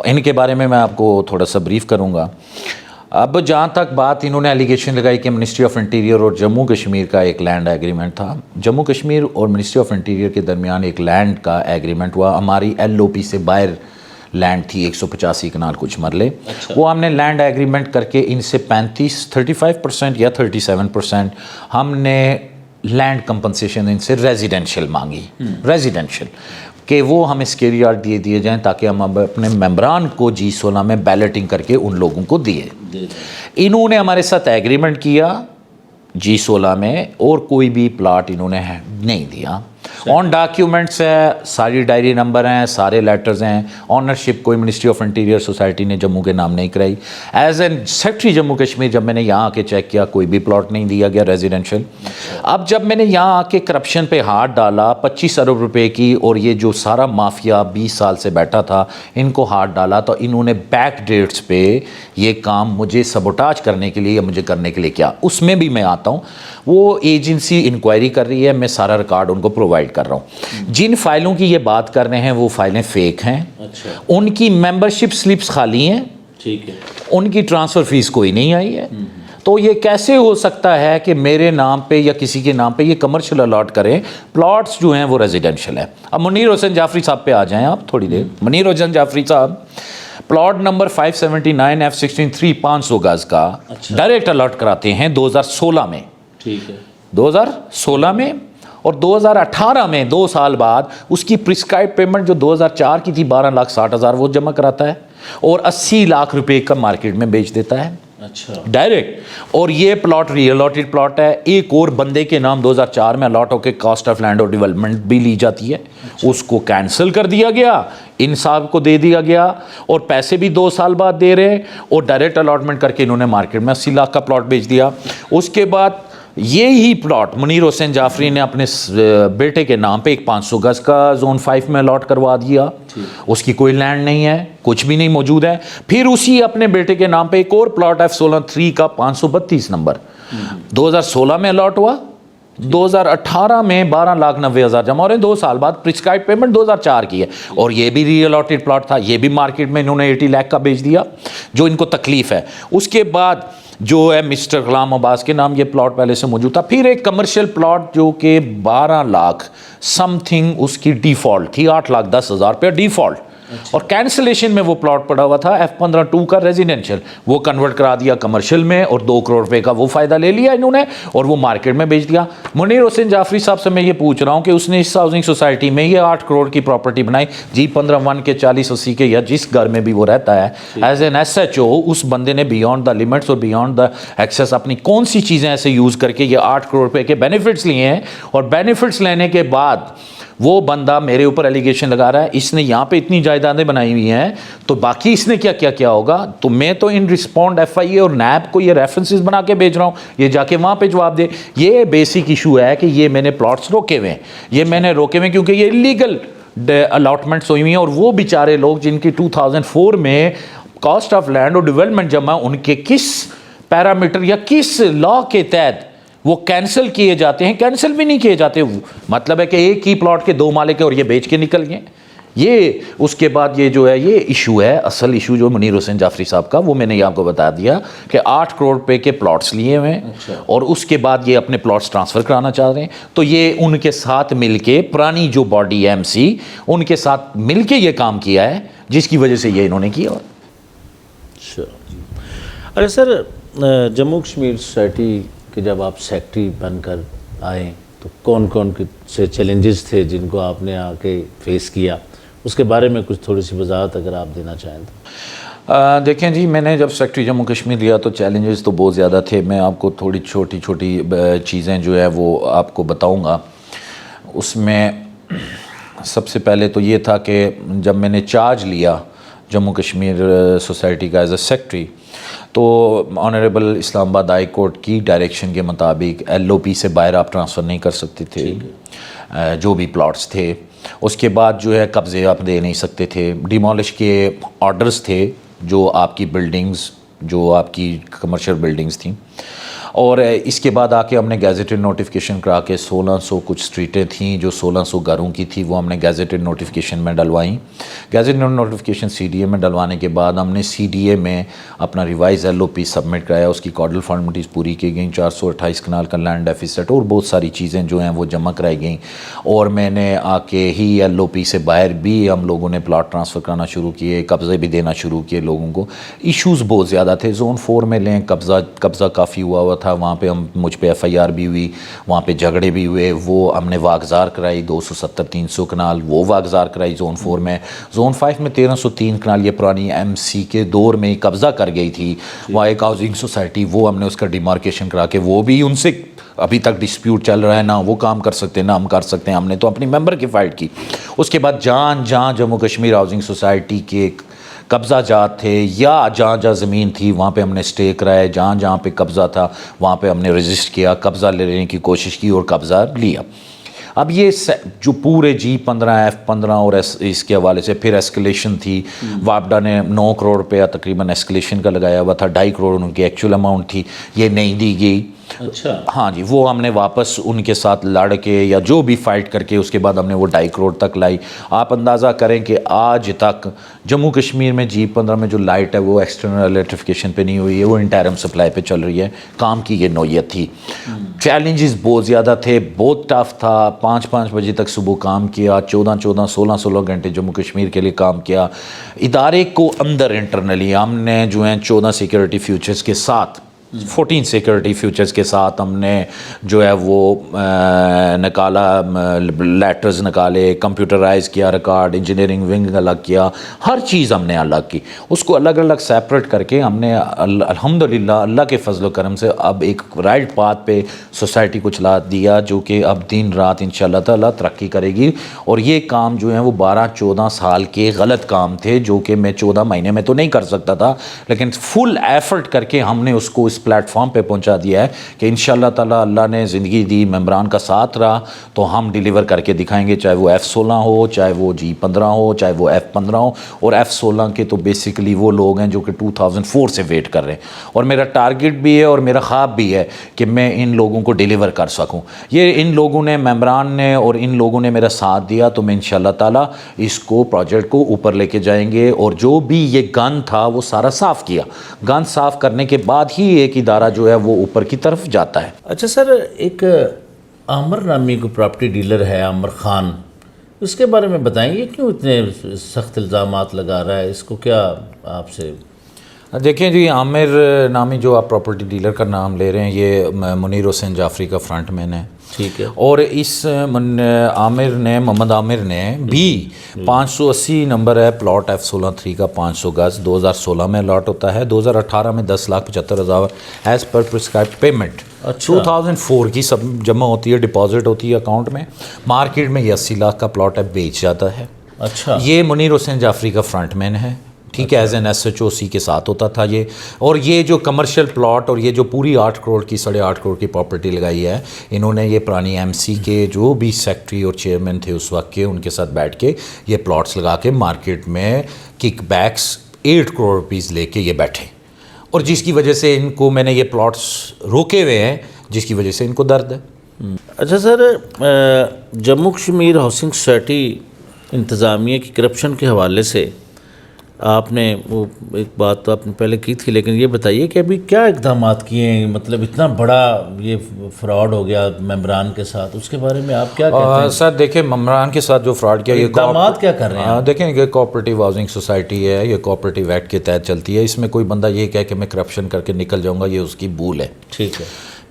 ان کے بارے میں آپ کو تھوڑا سا بریف کروں گا. اب جہاں تک بات, انہوں نے ایلیگیشن لگائی کہ منسٹری آف انٹیریئر اور جموں کشمیر کا ایک لینڈ ایگریمنٹ تھا. جموں کشمیر اور منسٹری آف انٹیریئر کے درمیان ایک لینڈ کا ایگریمنٹ ہوا. ہماری ایل او پی سے باہر لینڈ تھی 185 کنال کچھ مرلے. وہ ہم نے لینڈ ایگریمنٹ کر کے ان سے 35% یا 37% ہم نے لینڈ کمپنسیشن ان سے ریزیڈینشیل مانگی. ریزیڈینشیل کہ وہ ہمیں اسکیئر یارڈ دیے جائیں تاکہ ہم اپنے ممبران کو G16 میں بیلٹنگ کر کے ان لوگوں کو دیے. انہوں نے ہمارے ساتھ ایگریمنٹ کیا G16 میں, اور کوئی بھی پلاٹ انہوں نے نہیں دیا. آن ڈاکیومنٹس ہے, ساری ڈائری نمبر ہیں, سارے لیٹرز ہیں. آنرشپ کوئی منسٹری آف انٹیریئر سوسائٹی نے جموں کے نام نہیں کرائی. As an secretary Jammu Kashmir جب میں نے یہاں آ کے چیک کیا, کوئی بھی پلاٹ نہیں دیا گیا ریزیڈینشیل. اب جب میں نے یہاں آ کے کرپشن پہ ہاتھ ڈالا, 25 ارب روپے کی, اور یہ جو سارا مافیا 20 سال سے بیٹھا تھا ان کو ہاتھ ڈالا, تو انہوں نے بیک ڈیٹس پہ یہ کام مجھے سبوٹاج کرنے کے لیے یا مجھے کرنے کے لیے کیا. اس میں بھی میں آتا ہوں. وہ ایجنسی انکوائری کر رہی ہے, میں سارا ریکارڈ ان کو پرووائڈ کر رہا ہوں. جن فائلوں کی یہ بات کر رہے ہیں وہ فائلیں فیک ہیں. ان کی ممبرشپ سلپس خالی ہیں. ٹھیک ہے. ان کی ٹرانسفر فیس کوئی نہیں آئی ہے. تو یہ کیسے ہو سکتا ہے کہ میرے نام پہ یا کسی کے نام پہ یہ کمرشل الاٹ کریں؟ پلاٹس جو ہیں وہ ریزیڈینشیل ہیں. اب منیر حسین جعفری صاحب پہ آ جائیں آپ تھوڑی دیر. منیر حسین جعفری صاحب پلاٹ نمبر 579 F16-3 500 گز کا ڈائریکٹ الاٹ کراتے ہیں 2016 میں. ٹھیک ہے. 2016 میں اور 2018 میں 2 سال بعد اس کی پرسکرائب پیمنٹ جو 2004 کی تھی 12,60,000 وہ جمع کراتا ہے, اور 80 لاکھ روپے کا مارکیٹ میں بیچ دیتا ہے. اچھا. ڈائریکٹ. اور یہ پلاٹ ری الاٹڈ پلاٹ ہے. ایک اور بندے کے نام 2004 میں الاٹ ہو کے کاسٹ آف لینڈ اور ڈیولپمنٹ بھی لی جاتی ہے. اس کو کینسل کر دیا گیا, ان صاحب کو دے دیا گیا, اور پیسے بھی 2 سال بعد دے رہے ہیں, اور ڈائریکٹ الاٹمنٹ کر کے انہوں نے مارکیٹ میں 80 لاکھ کا پلاٹ بیچ دیا. اس کے بعد یہی پلاٹ منیر حسین جعفری نے اپنے بیٹے کے نام پہ ایک 500 گز کا زون 5 میں الاٹ کروا دیا. اس کی کوئی لینڈ نہیں ہے, کچھ بھی نہیں موجود ہے. پھر اسی اپنے بیٹے کے نام پہ ایک اور پلاٹ F16-3 کا 532 نمبر 2016 میں الاٹ ہوا. 2018 میں 12,90,000 جمع ہو رہے ہیں. 2 سال بعد پرسکرائب پیمنٹ 2004 کی ہے, اور یہ بھی ری الاٹڈ پلاٹ تھا. یہ بھی مارکیٹ میں انہوں نے 80 لاکھ کا بیچ دیا, جو ان کو تکلیف ہے. اس کے بعد جو ہے مسٹر غلام عباس کے نام یہ پلاٹ پہلے سے موجود تھا. پھر ایک کمرشل پلاٹ جو کہ 12 لاکھ سم تھنگ اس کی ڈیفالٹ تھی, 8,10,000 روپے ڈیفالٹ, اور کینسلیشن میں وہ پلاٹ پڑا ہوا تھا F15-2 کا ریزیڈینشیل, وہ کنورٹ کرا دیا کمرشل میں, اور 2 کروڑ روپے کا وہ فائدہ لے لیا انہوں نے, اور وہ مارکیٹ میں بیچ دیا. منیر حسین جعفری صاحب سے میں یہ پوچھ رہا ہوں کہ اس نے اس ہاؤسنگ سوسائٹی میں یہ 8 کروڑ کی پراپرٹی بنائی, G15-1 کے 40-80 کے, یا جس گھر میں بھی وہ رہتا ہے ایز این SHO, اس بندے نے بیانڈ دا لمٹس اور بیانڈ دا ایکسیس اپنی کون سی چیزیں ایسے یوز کر کے یہ 8 کروڑ روپے کے بینیفٹس لیے ہیں. اور بینیفٹس لینے کے بعد وہ بندہ میرے اوپر ایلیگیشن لگا رہا ہے اس نے یہاں پہ اتنی جائیدادیں بنائی ہوئی ہیں, تو باقی اس نے کیا کیا کیا ہوگا. تو میں تو ان رسپونڈ FIA اور نیب کو یہ ریفرنسز بنا کے بھیج رہا ہوں, یہ جا کے وہاں پہ جواب دے. یہ بیسک ایشو ہے کہ یہ میں نے پلاٹس روکے ہوئے ہیں, یہ میں نے روکے ہوئے کیونکہ یہ لیگل الاٹمنٹس ہوئی ہوئی ہیں, اور وہ بیچارے لوگ جن کی 2004 میں کاسٹ آف لینڈ اور ڈیولپمنٹ جمع, ان کے کس پیرامیٹر یا کس لا کے تحت وہ کینسل کیے جاتے ہیں, کینسل بھی نہیں کیے جاتے. مطلب ہے کہ ایک ہی پلاٹ کے 2 مالک ہیں اور یہ بیچ کے نکل گئے. یہ اس کے بعد یہ جو ہے یہ ایشو ہے, اصل ایشو جو منیر حسین جعفری صاحب کا, وہ میں نے آپ کو بتا دیا کہ 8 کروڑ روپے کے پلاٹس لیے ہوئے ہیں, اور اس کے بعد یہ اپنے پلاٹس ٹرانسفر کرانا چاہ رہے ہیں. تو یہ ان کے ساتھ مل کے پرانی جو باڈی ہے MC, ان کے ساتھ مل کے یہ کام کیا ہے, جس کی وجہ سے یہ انہوں نے کیا. ارے سر, جموں کشمیر سوسائٹی کہ جب آپ سیکٹری بن کر آئیں تو کون کون سے چیلنجز تھے جن کو آپ نے آ کے فیس کیا, اس کے بارے میں کچھ تھوڑی سی وضاحت اگر آپ دینا چاہیں تو. دیکھیں جی, میں نے جب سیکٹری جموں کشمیر لیا تو چیلنجز تو بہت زیادہ تھے. میں آپ کو تھوڑی چھوٹی چھوٹی چیزیں جو ہے وہ آپ کو بتاؤں گا. اس میں سب سے پہلے تو یہ تھا کہ جب میں نے چارج لیا جموں کشمیر سوسائٹی کا ایز اے سیکٹری, تو آنریبل اسلام آباد ہائی کورٹ کی ڈائریکشن کے مطابق LOP سے باہر آپ ٹرانسفر نہیں کر سکتے تھے جو بھی پلاٹس تھے. اس کے بعد جو ہے قبضے آپ دے نہیں سکتے تھے. ڈیمالش کے آرڈرز تھے جو آپ کی بلڈنگز, جو آپ کی کمرشل بلڈنگز تھیں. اور اس کے بعد آ کے ہم نے گیزیٹڈ نوٹیفیکیشن کرا کے 1600 کچھ اسٹریٹیں تھیں جو 1600 گھروں کی تھی, وہ ہم نے گیزیٹڈ نوٹیفیکیشن میں ڈلوائیں. گیزیٹڈ نوٹیفیکیشن CDA میں ڈلوانے کے بعد ہم نے CDA میں اپنا ریوائز LOP سبمٹ کرایا. اس کی کارڈل فارمیلٹیز پوری کی گئیں. 428 کنال کا لینڈ ڈیفیسٹ اور بہت ساری چیزیں جو ہیں وہ جمع کرائی گئیں. اور میں نے آ کے ہی LOP سے باہر بھی ہم لوگوں نے پلاٹ ٹرانسفر کرنا شروع کیے, قبضے بھی دینا شروع کیے لوگوں کو. ایشوز بہت زیادہ تھے. زون 4 میں لیں قبضہ کافی ہوا تھا, وہاں پہ مجھ پہ FIR بھی ہوئی, وہاں پہ جھگڑے بھی ہوئے. وہ ہم نے واگزار کرائی 270-300 کنال, وہ واگزار کرائی زون 4 میں. زون 5 میں 1303 کنال, یہ پرانی MC کے دور میں ہی قبضہ کر گئی تھی وہاں ایک ہاؤسنگ سوسائٹی, وہ ہم نے اس کا ڈیمارکیشن کرا کے, وہ بھی ان سے ابھی تک ڈسپیوٹ چل رہا ہے, نہ وہ کام کر سکتے نہ ہم کر سکتے ہیں. ہم نے تو اپنی ممبر کی فائٹ کی. اس کے بعد جہاں جموں کشمیر ہاؤسنگ سوسائٹی کے قبضہ جات تھے یا جہاں زمین تھی وہاں پہ ہم نے اسٹے کرائے, جہاں پہ قبضہ تھا وہاں پہ ہم نے رجسٹر کیا, قبضہ لینے کی کوشش کی اور قبضہ لیا. اب یہ جو پورے G15 F15 اور اس کے حوالے سے پھر ایسکلیشن تھی. واپڈا نے 9 کروڑ روپیہ تقریباً ایسکلیشن کا لگایا ہوا تھا, 2.5 کروڑ ان کی ایکچوئل اماؤنٹ تھی, یہ نہیں دی گئی. اچھا, ہاں جی, وہ ہم نے واپس ان کے ساتھ لڑ کے یا جو بھی فائٹ کر کے اس کے بعد ہم نے وہ 2.5 کروڑ تک لائی. آپ اندازہ کریں کہ آج تک جموں کشمیر میں G15 میں جو لائٹ ہے وہ ایکسٹرنل الیکٹریفیکیشن پہ نہیں ہوئی ہے, وہ انٹرم سپلائی پہ چل رہی ہے. کام کی یہ نوعیت تھی. چیلنجز بہت زیادہ تھے, بہت ٹف تھا. 5 بجے تک صبح کام کیا, 14 16 گھنٹے جموں کشمیر کے لیے کام کیا. ادارے کو اندر انٹرنلی ہم نے جو ہیں 14 سیکیورٹی فیوچرز کے ساتھ 14 سیکیورٹی فیوچرز کے ساتھ ہم نے جو ہے وہ نکالا, لیٹرز نکالے, کمپیوٹرائز کیا ریکارڈ, انجینئرنگ ونگ الگ کیا, ہر چیز ہم نے الگ کی. اس کو الگ سیپریٹ کر کے ہم نے الحمدللہ اللہ کے فضل و کرم سے اب ایک رائٹ پاتھ پہ سوسائٹی کو چلا دیا, جو کہ اب دن رات انشاءاللہ تعالیٰ ترقی کرے گی. اور یہ کام جو ہیں وہ 12-14 سال کے غلط کام تھے جو کہ میں 14 مہینے میں تو نہیں کر سکتا تھا, لیکن فل ایفرٹ کر کے ہم نے اس کو اس اس پلیٹ فارم پہ پہنچا دیا ہے کہ انشاءاللہ تعالی اللہ نے زندگی دی، ممبران کا ساتھ رہا تو ہم ڈیلیور کر کے دکھائیں گے، چاہے وہ F-16 ہو، چاہے وہ G-15 ہو، چاہے وہ F-15 ہو. اور F-16 کے تو بیسیکلی وہ لوگ ہیں جو کہ 2004 سے ویٹ کر رہے ہیں، اور میرا ٹارگٹ بھی ہے اور میرا خواب بھی ہے کہ میں ان لوگوں کو ڈیلیور کر سکوں. یہ ان لوگوں نے، ممبران نے اور ان لوگوں نے میرا ساتھ دیا، تو میں انشاءاللہ تعالی اس کو پروجیکٹ کو اوپر لے کے جائیں گے. اور جو بھی یہ گن تھا وہ سارا صاف کیا، گن صاف کرنے کے بعد ہی ایک ادارہ جو ہے وہ اوپر کی طرف جاتا ہے. اچھا سر، ایک عامر نامی کو پراپرٹی ڈیلر ہے، عامر خان، اس کے بارے میں بتائیں، یہ کیوں اتنے سخت الزامات لگا رہا ہے؟ اس کو کیا آپ سے؟ دیکھیں جی، عامر نامی جو آپ پراپرٹی ڈیلر کا نام لے رہے ہیں، یہ منیر حسین جعفری کا فرنٹ مین ہے. ٹھیک ہے. اور اس عامر نے، محمد عامر نے بھی 580 نمبر ہے پلاٹ F-16 کا 500 گز 2016 میں الاٹ ہوتا ہے، 2018 میں 10,75,000 ایز پر پرسکرائب پیمنٹ 2004 کی سب جمع ہوتی ہے، ڈپازٹ ہوتی ہے اکاؤنٹ میں. مارکیٹ میں یہ 80 لاکھ کا پلاٹ ہے، بیچ جاتا ہے. اچھا. یہ منیر حسین جعفری کا فرنٹ مین ہے، ٹھیک ہے، ایز این SHO کے ساتھ ہوتا تھا یہ. اور یہ جو کمرشل پلاٹ اور یہ جو پوری 8 کروڑ کی 8.5 کروڑ کی پراپرٹی لگائی ہے، انہوں نے یہ پرانی MC کے جو بھی سیکٹری اور چیئرمین تھے اس وقت کے، ان کے ساتھ بیٹھ کے یہ پلاٹس لگا کے مارکیٹ میں کک بیکس 8 کروڑ روپیز لے کے یہ بیٹھے. اور جس کی وجہ سے ان کو میں نے یہ پلاٹس روکے ہوئے ہیں، جس کی وجہ سے ان کو درد ہے. اچھا سر، جموں کشمیر ہاؤسنگ سوسائٹی انتظامیہ کی کرپشن کے حوالے سے آپ نے وہ ایک بات تو آپ نے پہلے کی تھی، لیکن یہ بتائیے کہ ابھی کیا اقدامات کیے ہیں؟ مطلب اتنا بڑا یہ فراڈ ہو گیا ممبران کے ساتھ، اس کے بارے میں آپ کیا کہتے ہیں؟ سر دیکھیں، ممبران کے ساتھ جو فراڈ کیا، یہ اقدامات کیا کر رہے ہیں؟ دیکھیں یہ کوآپریٹیو ہاؤسنگ سوسائٹی ہے، یہ کوآپریٹیو ایکٹ کے تحت چلتی ہے. اس میں کوئی بندہ یہ کہے کہ میں کرپشن کر کے نکل جاؤں گا، یہ اس کی بھول ہے. ٹھیک ہے.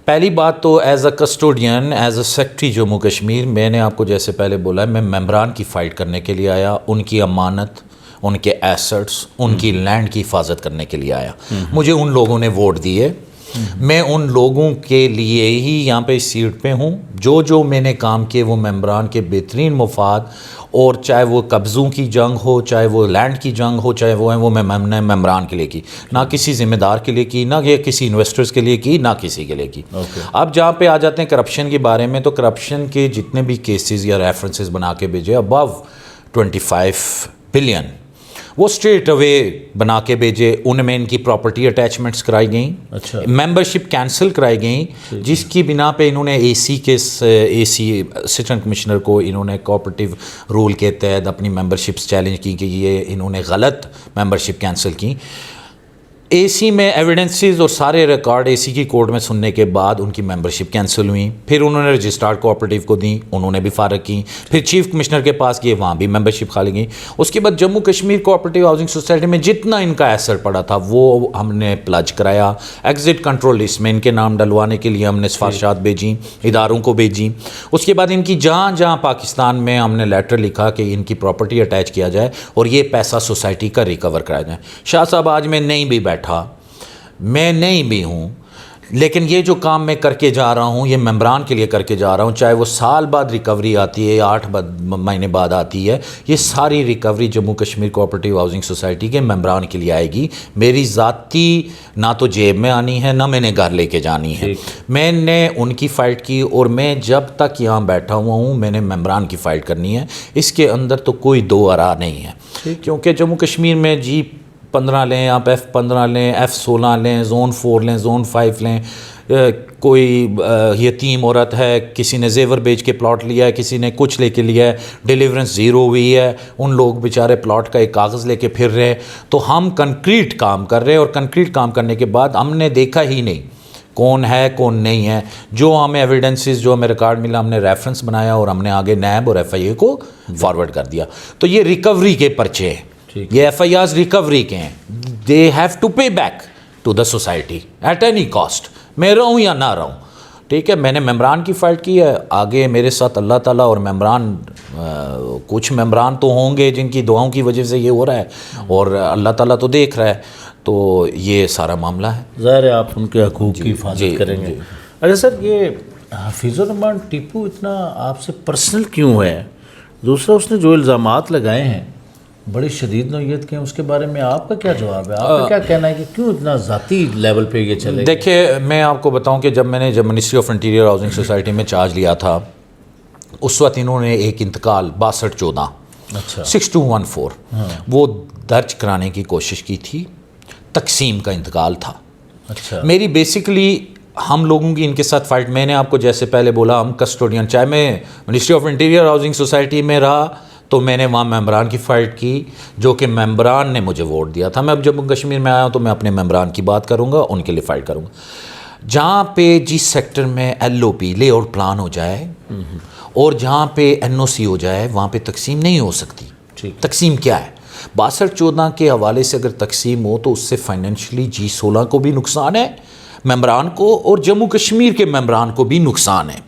پہلی بات تو as a custodian, as a secretary Jammu Kashmir, میں نے آپ کو جیسے پہلے بولا ہے، میں ممبران کی فائٹ کرنے کے لیے آیا، ان کی امانت، ان کے ایسٹس، ان کی لینڈ کی حفاظت کرنے کے لیے آیا. مجھے ان لوگوں نے ووٹ دیے، میں ان لوگوں کے لیے ہی یہاں پہ اس سیٹ پہ ہوں. جو میں نے کام کیے وہ ممبران کے بہترین مفاد، اور چاہے وہ قبضوں کی جنگ ہو، چاہے وہ لینڈ کی جنگ ہو، چاہے وہ میں نے ممبران کے لیے کی، نہ کسی ذمہ دار کے لیے کی، نہ کسی انویسٹرز کے لیے کی، نہ کسی کے لیے کی. اب جہاں پہ آ جاتے ہیں کرپشن کے بارے میں، تو کرپشن کے جتنے بھی کیسز یا ریفرنسز بنا کے بھیجے ابو 25 بلین، وہ اسٹریٹ اوے بنا کے بھیجے. ان میں ان کی پراپرٹی اٹیچمنٹس کرائی گئیں، ممبرشپ کینسل کرائی گئیں، جس کی بنا پہ انہوں نے اے سی اسسٹنٹ کمشنر کو انہوں نے کوآپریٹیو رول کے تحت اپنی ممبرشپس چیلنج کی کہ یہ انہوں نے غلط ممبرشپ کینسل کی. اے سی میں ایویڈنسز اور سارے ریکارڈ اے سی کی کورٹ میں سننے کے بعد ان کی ممبرشپ کینسل ہوئی. پھر انہوں نے رجسٹرڈ کوآپریٹیو کو دیں، انہوں نے بھی فارغ کی. پھر چیف کمشنر کے پاس گئے، وہاں بھی ممبرشپ خالی گئی. اس کے بعد Jammu Kashmir cooperative housing society میں جتنا ان کا ایسٹ پڑا تھا وہ ہم نے پلج کرایا. ایگزٹ کنٹرول لسٹ میں ان کے نام ڈلوانے کے لیے ہم نے سفارشات بھیجیں، اداروں کو بھیجیں. اس کے بعد ان کی جہاں جہاں پاکستان میں ہم نے لیٹر لکھا کہ ان کی پراپرٹی اٹیچ کیا جائے اور یہ پیسہ سوسائٹی کا ریکور کرایا جائے. شاہ صاحب آج میں نہیں بھی بیٹھا، میں نہیں بھی ہوں، لیکن یہ جو کام میں کر کے جا رہا ہوں یہ ممبران کے لیے کر کے جا رہا ہوں. چاہے وہ سال بعد ریکوری آتی ہے یا 8 مہینے بعد آتی ہے، یہ ساری recovery Jammu Kashmir cooperative housing society کے ممبران کے لیے آئے گی. میری ذاتی نہ تو جیب میں آنی ہے، نہ میں نے گھر لے کے جانی ہے. میں نے ان کی فائٹ کی، اور میں جب تک یہاں بیٹھا ہوا ہوں میں نے ممبران کی فائٹ کرنی ہے. اس کے اندر تو کوئی دو آرا نہیں ہے، کیونکہ جموں کشمیر میں G-15 لیں، آپ F-15 لیں، F-16 لیں، زون 4 لیں، زون 5 لیں. کوئی یتیم عورت ہے، کسی نے زیور بیچ کے پلاٹ لیا ہے، کسی نے کچھ لے کے لیا ہے، ڈیلیورنس زیرو ہوئی ہے، ان لوگ بیچارے پلاٹ کا ایک کاغذ لے کے پھر رہے. تو ہم کنکریٹ کام کر رہے ہیں، اور کنکریٹ کام کرنے کے بعد ہم نے دیکھا ہی نہیں کون ہے کون نہیں ہے. جو ہمیں ایویڈنسز، جو ہمیں ریکارڈ ملا، ہم نے ریفرنس بنایا اور ہم نے آگے نیب اور FIA کو فارورڈ کر دیا. تو یہ ریکوری کے پرچے ہیں، یہ FIRs ریکوری کے ہیں. They have to pay back to the society at any cost, میں رہوں یا نہ رہوں. ٹھیک ہے، میں نے ممبران کی فائٹ کی ہے. آگے میرے ساتھ اللہ تعالیٰ اور ممبران، کچھ ممبران تو ہوں گے جن کی دعاؤں کی وجہ سے یہ ہو رہا ہے، اور اللہ تعالیٰ تو دیکھ رہا ہے. تو یہ سارا معاملہ ہے. ظاہر ہے آپ ان کے حقوق کی حفاظت کریں گے. اچھا سر، یہ حفیظ الرحمان ٹیپو اتنا آپ سے پرسنل کیوں ہے؟ دوسرا، اس نے جو الزامات لگائے ہیں بڑی شدید نوعیت کے ہیں، اس کے بارے میں آپ کا کیا جواب ہے؟ آپ کا کیا کہنا ہے کہ کیوں اتنا ذاتی لیول پہ یہ چلے؟ دیکھیے میں آپ کو بتاؤں کہ جب Ministry of interior housing society میں چارج لیا تھا، اس وقت انہوں نے ایک انتقال 6214 اچھا 6214 وہ درج کرانے کی کوشش کی تھی، تقسیم کا انتقال تھا. اچھا میری بیسکلی ہم لوگوں کی ان کے ساتھ فائٹ، میں نے آپ کو جیسے پہلے بولا ہم کسٹوڈین، چاہے میں Ministry of interior housing society میں رہا تو میں نے وہاں ممبران کی فائٹ کی جو کہ ممبران نے مجھے ووٹ دیا تھا. میں اب جموں کشمیر میں آیا ہوں تو میں اپنے ممبران کی بات کروں گا، ان کے لیے فائٹ کروں گا. جہاں پہ جس سیکٹر میں LOP لے آؤٹ پلان ہو جائے اور جہاں پہ NOC ہو جائے وہاں پہ تقسیم نہیں ہو سکتی. تقسیم کیا ہے؟ 6214 کے حوالے سے اگر تقسیم ہو تو اس سے فائنینشلی G16 کو بھی نقصان ہے ممبران کو، اور جموں کشمیر کے ممبران کو بھی نقصان ہے،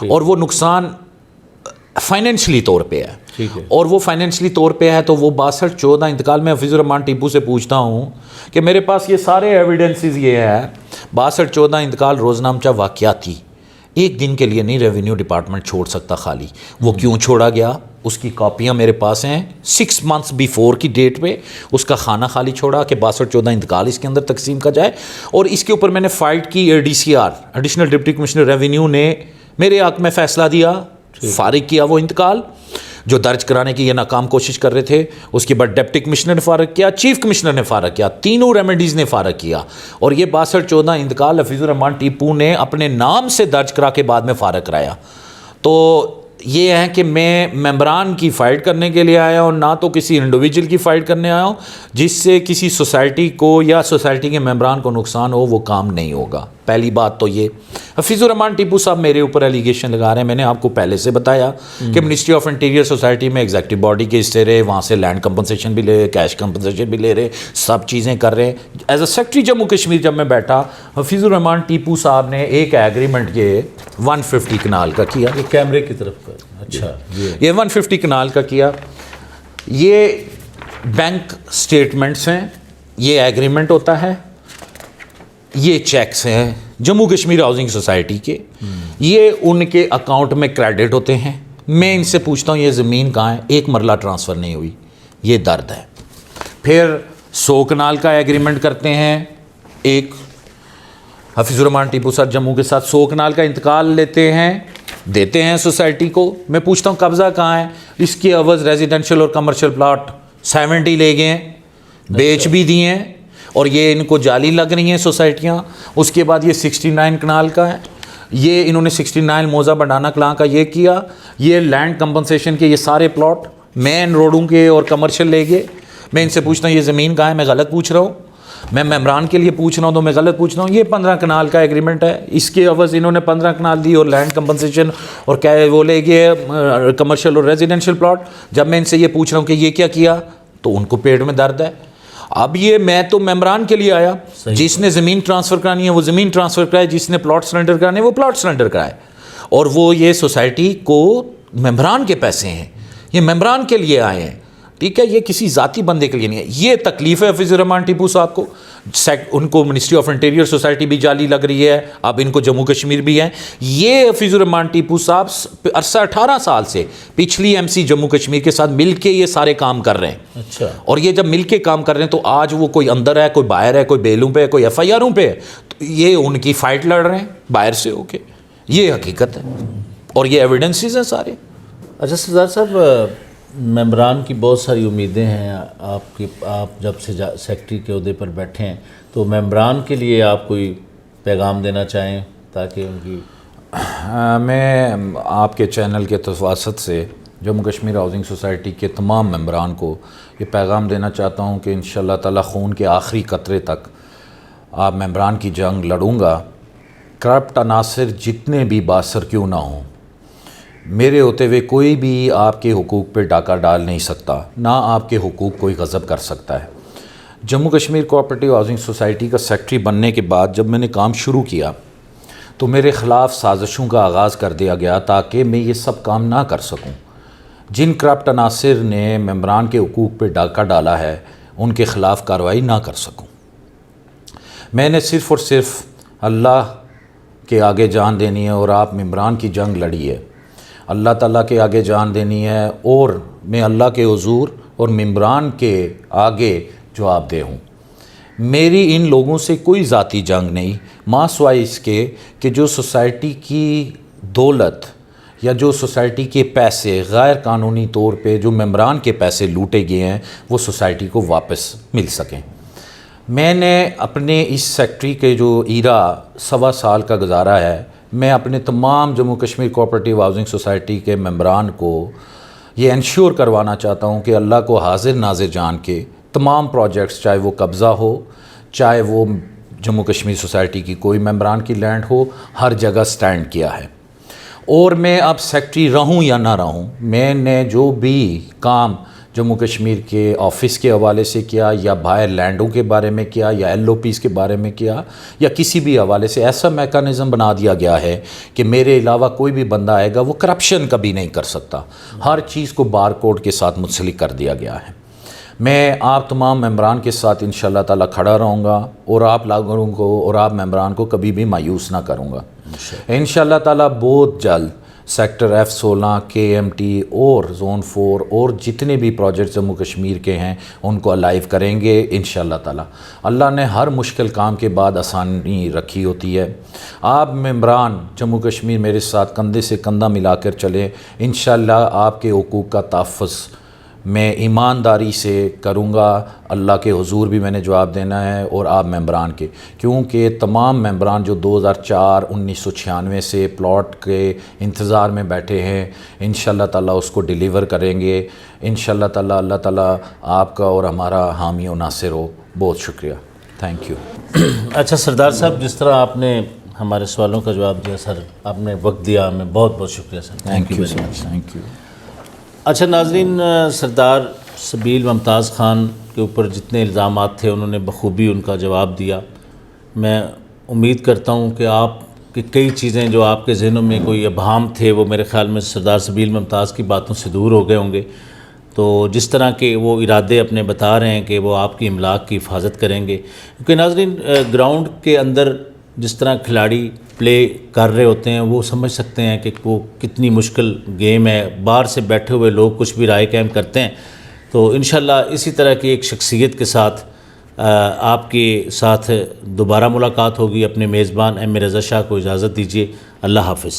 اور وہ نقصان فائنینشلی طور پہ ہے. اور وہ فائنینشلی طور پہ ہے تو وہ 6214 انتقال میں حفیظ الرحمان ٹیپو سے پوچھتا ہوں کہ میرے پاس یہ سارے ایویڈنسز یہ ہے 6214 انتقال روزنامچہ واقعاتی، ایک دن کے لیے نہیں ریونیو ڈپارٹمنٹ چھوڑ سکتا خالی. وہ کیوں چھوڑا گیا اس کی کاپیاں میرے پاس ہیں، 6 months بیفور کی ڈیٹ پہ اس کا خانہ خالی چھوڑا کہ 6214 انتقال اس کے اندر تقسیم کا جائے. اور اس کے اوپر میں نے فائٹ کی. ADCR additional deputy commissioner revenue نے میرے حق میں فیصلہ دیا، فارغ کیا وہ انتقال جو درج کرانے کی یہ ناکام کوشش کر رہے تھے. اس کے بعد ڈپٹی کمشنر نے فارغ کیا، چیف کمشنر نے فارغ کیا، تینوں ریمیڈیز نے فارغ کیا، اور یہ 6214 انتقال حفیظ الرحمان ٹیپو نے اپنے نام سے درج کرا کے بعد میں فارغ کرایا. تو یہ ہے کہ میں ممبران کی فائٹ کرنے کے لیے آیا ہوں، نہ تو کسی انڈیویجول کی فائٹ کرنے آیا ہوں. جس سے کسی سوسائٹی کو یا سوسائٹی کے ممبران کو نقصان ہو وہ کام نہیں ہوگا. پہلی بات تو یہ. حفیظ الرحمان ٹیپو صاحب میرے اوپر ایلیگیشن لگا رہے ہیں. میں نے آپ کو پہلے سے بتایا کہ منسٹری آف انٹیریئر سوسائٹی میں ایگزیکٹو باڈی کے حصے رہے، وہاں سے لینڈ کمپنسیشن بھی لے رہے، کیش کمپنسیشن بھی لے رہے، سب چیزیں کر رہے ہیں. As a secretary Jammu Kashmir جب میں بیٹھا، حفیظ الرحمان ٹیپو صاحب نے ایک ایگریمنٹ یہ 150 کنال کا کیا، یہ کیمرے کی طرف کا. اچھا یہ 150 کنال کا کیا. یہ بینک سٹیٹمنٹس ہیں، یہ ایگریمنٹ ہوتا ہے، یہ چیکس ہیں جموں کشمیر ہاؤسنگ سوسائٹی کے، یہ ان کے اکاؤنٹ میں کریڈٹ ہوتے ہیں. میں ان سے پوچھتا ہوں یہ زمین کہاں ہے؟ ایک مرلہ ٹرانسفر نہیں ہوئی. یہ درد ہے. پھر 100 کنال کا ایگریمنٹ کرتے ہیں، ایک حفیظ الرحمان ٹیپو صاحب جموں کے ساتھ 100 کنال کا انتقال لیتے ہیں، دیتے ہیں سوسائٹی کو. میں پوچھتا ہوں قبضہ کہاں ہے؟ اس کی عوض ریزیڈنشل اور کمرشل پلاٹ 70 لے گئے ہیں، بیچ بھی دیے ہیں، اور یہ ان کو جعلی لگ رہی ہیں سوسائٹیاں. اس کے بعد یہ 69 کنال کا ہے، یہ انہوں نے 69 موزہ بنڈانا کلاں کا یہ کیا. یہ لینڈ کمپنسیشن کے یہ سارے پلاٹ مین روڈوں کے اور کمرشل لے گئے. میں ان سے پوچھتا ہوں یہ زمین کہاں ہے؟ میں غلط پوچھ رہا ہوں؟ میں ممبران کے لیے پوچھ رہا ہوں تو میں غلط پوچھ رہا ہوں؟ یہ 15 کنال کا ایگریمنٹ ہے، اس کے عوض انہوں نے 15 کنال دی اور لینڈ کمپنسیشن اور کیا وہ لے گئے کمرشل اور ریزیڈنشل پلاٹ. جب میں ان سے یہ پوچھ رہا ہوں کہ یہ کیا کیا تو ان کو پیٹ میں درد ہے. اب یہ میں تو ممبران کے لیے آیا، جس نے زمین ٹرانسفر کرانی ہے وہ زمین ٹرانسفر کرائے، جس نے پلاٹ سرنڈر کرانے وہ پلاٹ سرنڈر کرائے. اور وہ یہ سوسائٹی کو ممبران کے پیسے ہیں، یہ ممبران کے لیے آئے ہیں. ٹھیک ہے، یہ کسی ذاتی بندے کے لیے نہیں ہے. یہ تکلیف ہے حفیظ الرحمان ٹیپو صاحب کو. ان کو منسٹری آف انٹیریئر سوسائٹی بھی جعلی لگ رہی ہے، اب ان کو جموں کشمیر بھی ہے. یہ حفیظ الرحمان ٹیپو صاحب عرصہ 18 سال سے پچھلی MC جموں کشمیر کے ساتھ مل کے یہ سارے کام کر رہے ہیں. اچھا. اور یہ جب مل کے کام کر رہے ہیں تو آج وہ کوئی اندر ہے، کوئی باہر ہے، کوئی بیلوں پہ ہے، کوئی FIRوں پہ ہے، تو یہ ان کی فائٹ لڑ رہے ہیں باہر سے ہو کے. یہ حقیقت ہے اور یہ ایویڈنسز ہیں سارے. اچھا سردار صاحب، ممبران کی بہت ساری امیدیں ہیں آپ جب سے سیکٹری کے عہدے پر بیٹھے ہیں، تو ممبران کے لیے آپ کوئی پیغام دینا چاہیں تاکہ ان کی؟ میں آپ کے چینل کے توسط سے جموں کشمیر ہاؤسنگ سوسائٹی کے تمام ممبران کو یہ پیغام دینا چاہتا ہوں کہ انشاءاللہ تعالی خون کے آخری قطرے تک آپ ممبران کی جنگ لڑوں گا. کرپٹ عناصر جتنے بھی باثر کیوں نہ ہوں، میرے ہوتے ہوئے کوئی بھی آپ کے حقوق پہ ڈاکہ ڈال نہیں سکتا، نہ آپ کے حقوق کوئی غصب کر سکتا ہے. Jammu Kashmir cooperative housing Society کا سیکٹری بننے کے بعد جب میں نے کام شروع کیا تو میرے خلاف سازشوں کا آغاز کر دیا گیا تاکہ میں یہ سب کام نہ کر سکوں. جن کرپٹ عناصر نے ممبران کے حقوق پہ ڈاکہ ڈالا ہے ان کے خلاف کارروائی نہ کر سکوں. میں نے صرف اور صرف اللہ کے آگے جان دینی ہے اور آپ ممبران کی جنگ لڑی ہے. اللہ تعالیٰ کے آگے جان دینی ہے اور میں اللہ کے حضور اور ممبران کے آگے جواب دہ ہوں۔ میری ان لوگوں سے کوئی ذاتی جنگ نہیں، ماں سوائے اس کے کہ جو سوسائٹی کی دولت یا جو سوسائٹی کے پیسے غیر قانونی طور پہ جو ممبران کے پیسے لوٹے گئے ہیں وہ سوسائٹی کو واپس مل سکیں۔ میں نے اپنے اس سیکٹری کے جو ایرا 1.25 سال کا گزارا ہے، میں اپنے تمام Jammu Kashmir cooperative housing society کے ممبران کو یہ انشور کروانا چاہتا ہوں کہ اللہ کو حاضر ناظر جان کے تمام پروجیکٹس، چاہے وہ قبضہ ہو، چاہے وہ جموں کشمیر سوسائٹی کی کوئی ممبران کی لینڈ ہو، ہر جگہ سٹینڈ کیا ہے۔ اور میں اب سیکٹری رہوں یا نہ رہوں، میں نے جو بھی کام جموں کشمیر کے آفس کے حوالے سے کیا یا باہر لینڈوں کے بارے میں کیا یا ایل او پیز کے بارے میں کیا یا کسی بھی حوالے سے، ایسا میکانزم بنا دیا گیا ہے کہ میرے علاوہ کوئی بھی بندہ آئے گا وہ کرپشن کبھی نہیں کر سکتا، ہر چیز کو بار کوڈ کے ساتھ منسلک کر دیا گیا ہے۔ میں آپ تمام ممبران کے ساتھ انشاءاللہ تعالی کھڑا رہوں گا اور آپ لوگوں کو اور آپ ممبران کو کبھی بھی مایوس نہ کروں گا۔ انشاءاللہ تعالی بہت جلد سیکٹر F16، KMT اور زون 4 اور جتنے بھی پروجیکٹ جموں کشمیر کے ہیں ان کو الائیو کریں گے انشاءاللہ تعالی۔ اللہ نے ہر مشکل کام کے بعد آسانی رکھی ہوتی ہے۔ آپ ممبران جموں کشمیر میرے ساتھ کندھے سے کندھا ملا کر چلیں، انشاءاللہ آپ کے حقوق کا تحفظ میں ایمانداری سے کروں گا۔ اللہ کے حضور بھی میں نے جواب دینا ہے اور آپ ممبران کے، کیونکہ تمام ممبران جو 2004 1996 سے پلاٹ کے انتظار میں بیٹھے ہیں انشاءاللہ تعالیٰ اس کو ڈیلیور کریں گے انشاءاللہ تعالیٰ۔ اللہ تعالیٰ آپ کا اور ہمارا حامی و ناصر ہو۔ بہت شکریہ، تھینک یو۔ اچھا سردار صاحب، جس طرح آپ نے ہمارے سوالوں کا جواب دیا سر، آپ نے وقت دیا، ہمیں بہت بہت شکریہ sir. Thank you sir, thank you. اچھا ناظرین، سردار سبیل ممتاز خان کے اوپر جتنے الزامات تھے انہوں نے بخوبی ان کا جواب دیا۔ میں امید کرتا ہوں کہ آپ کی کئی چیزیں جو آپ کے ذہنوں میں کوئی ابہام تھے وہ میرے خیال میں سردار سبیل ممتاز کی باتوں سے دور ہو گئے ہوں گے۔ تو جس طرح کے وہ ارادے اپنے بتا رہے ہیں کہ وہ آپ کی املاک کی حفاظت کریں گے، کیونکہ ناظرین گراؤنڈ کے اندر جس طرح کھلاڑی پلے کر رہے ہوتے ہیں وہ سمجھ سکتے ہیں کہ وہ کتنی مشکل گیم ہے۔ باہر سے بیٹھے ہوئے لوگ کچھ بھی رائے قائم کرتے ہیں، تو انشاءاللہ اسی طرح کی ایک شخصیت کے ساتھ آپ کے ساتھ دوبارہ ملاقات ہوگی۔ اپنے میزبان ایم اے رضا شاہ کو اجازت دیجیے، اللہ حافظ۔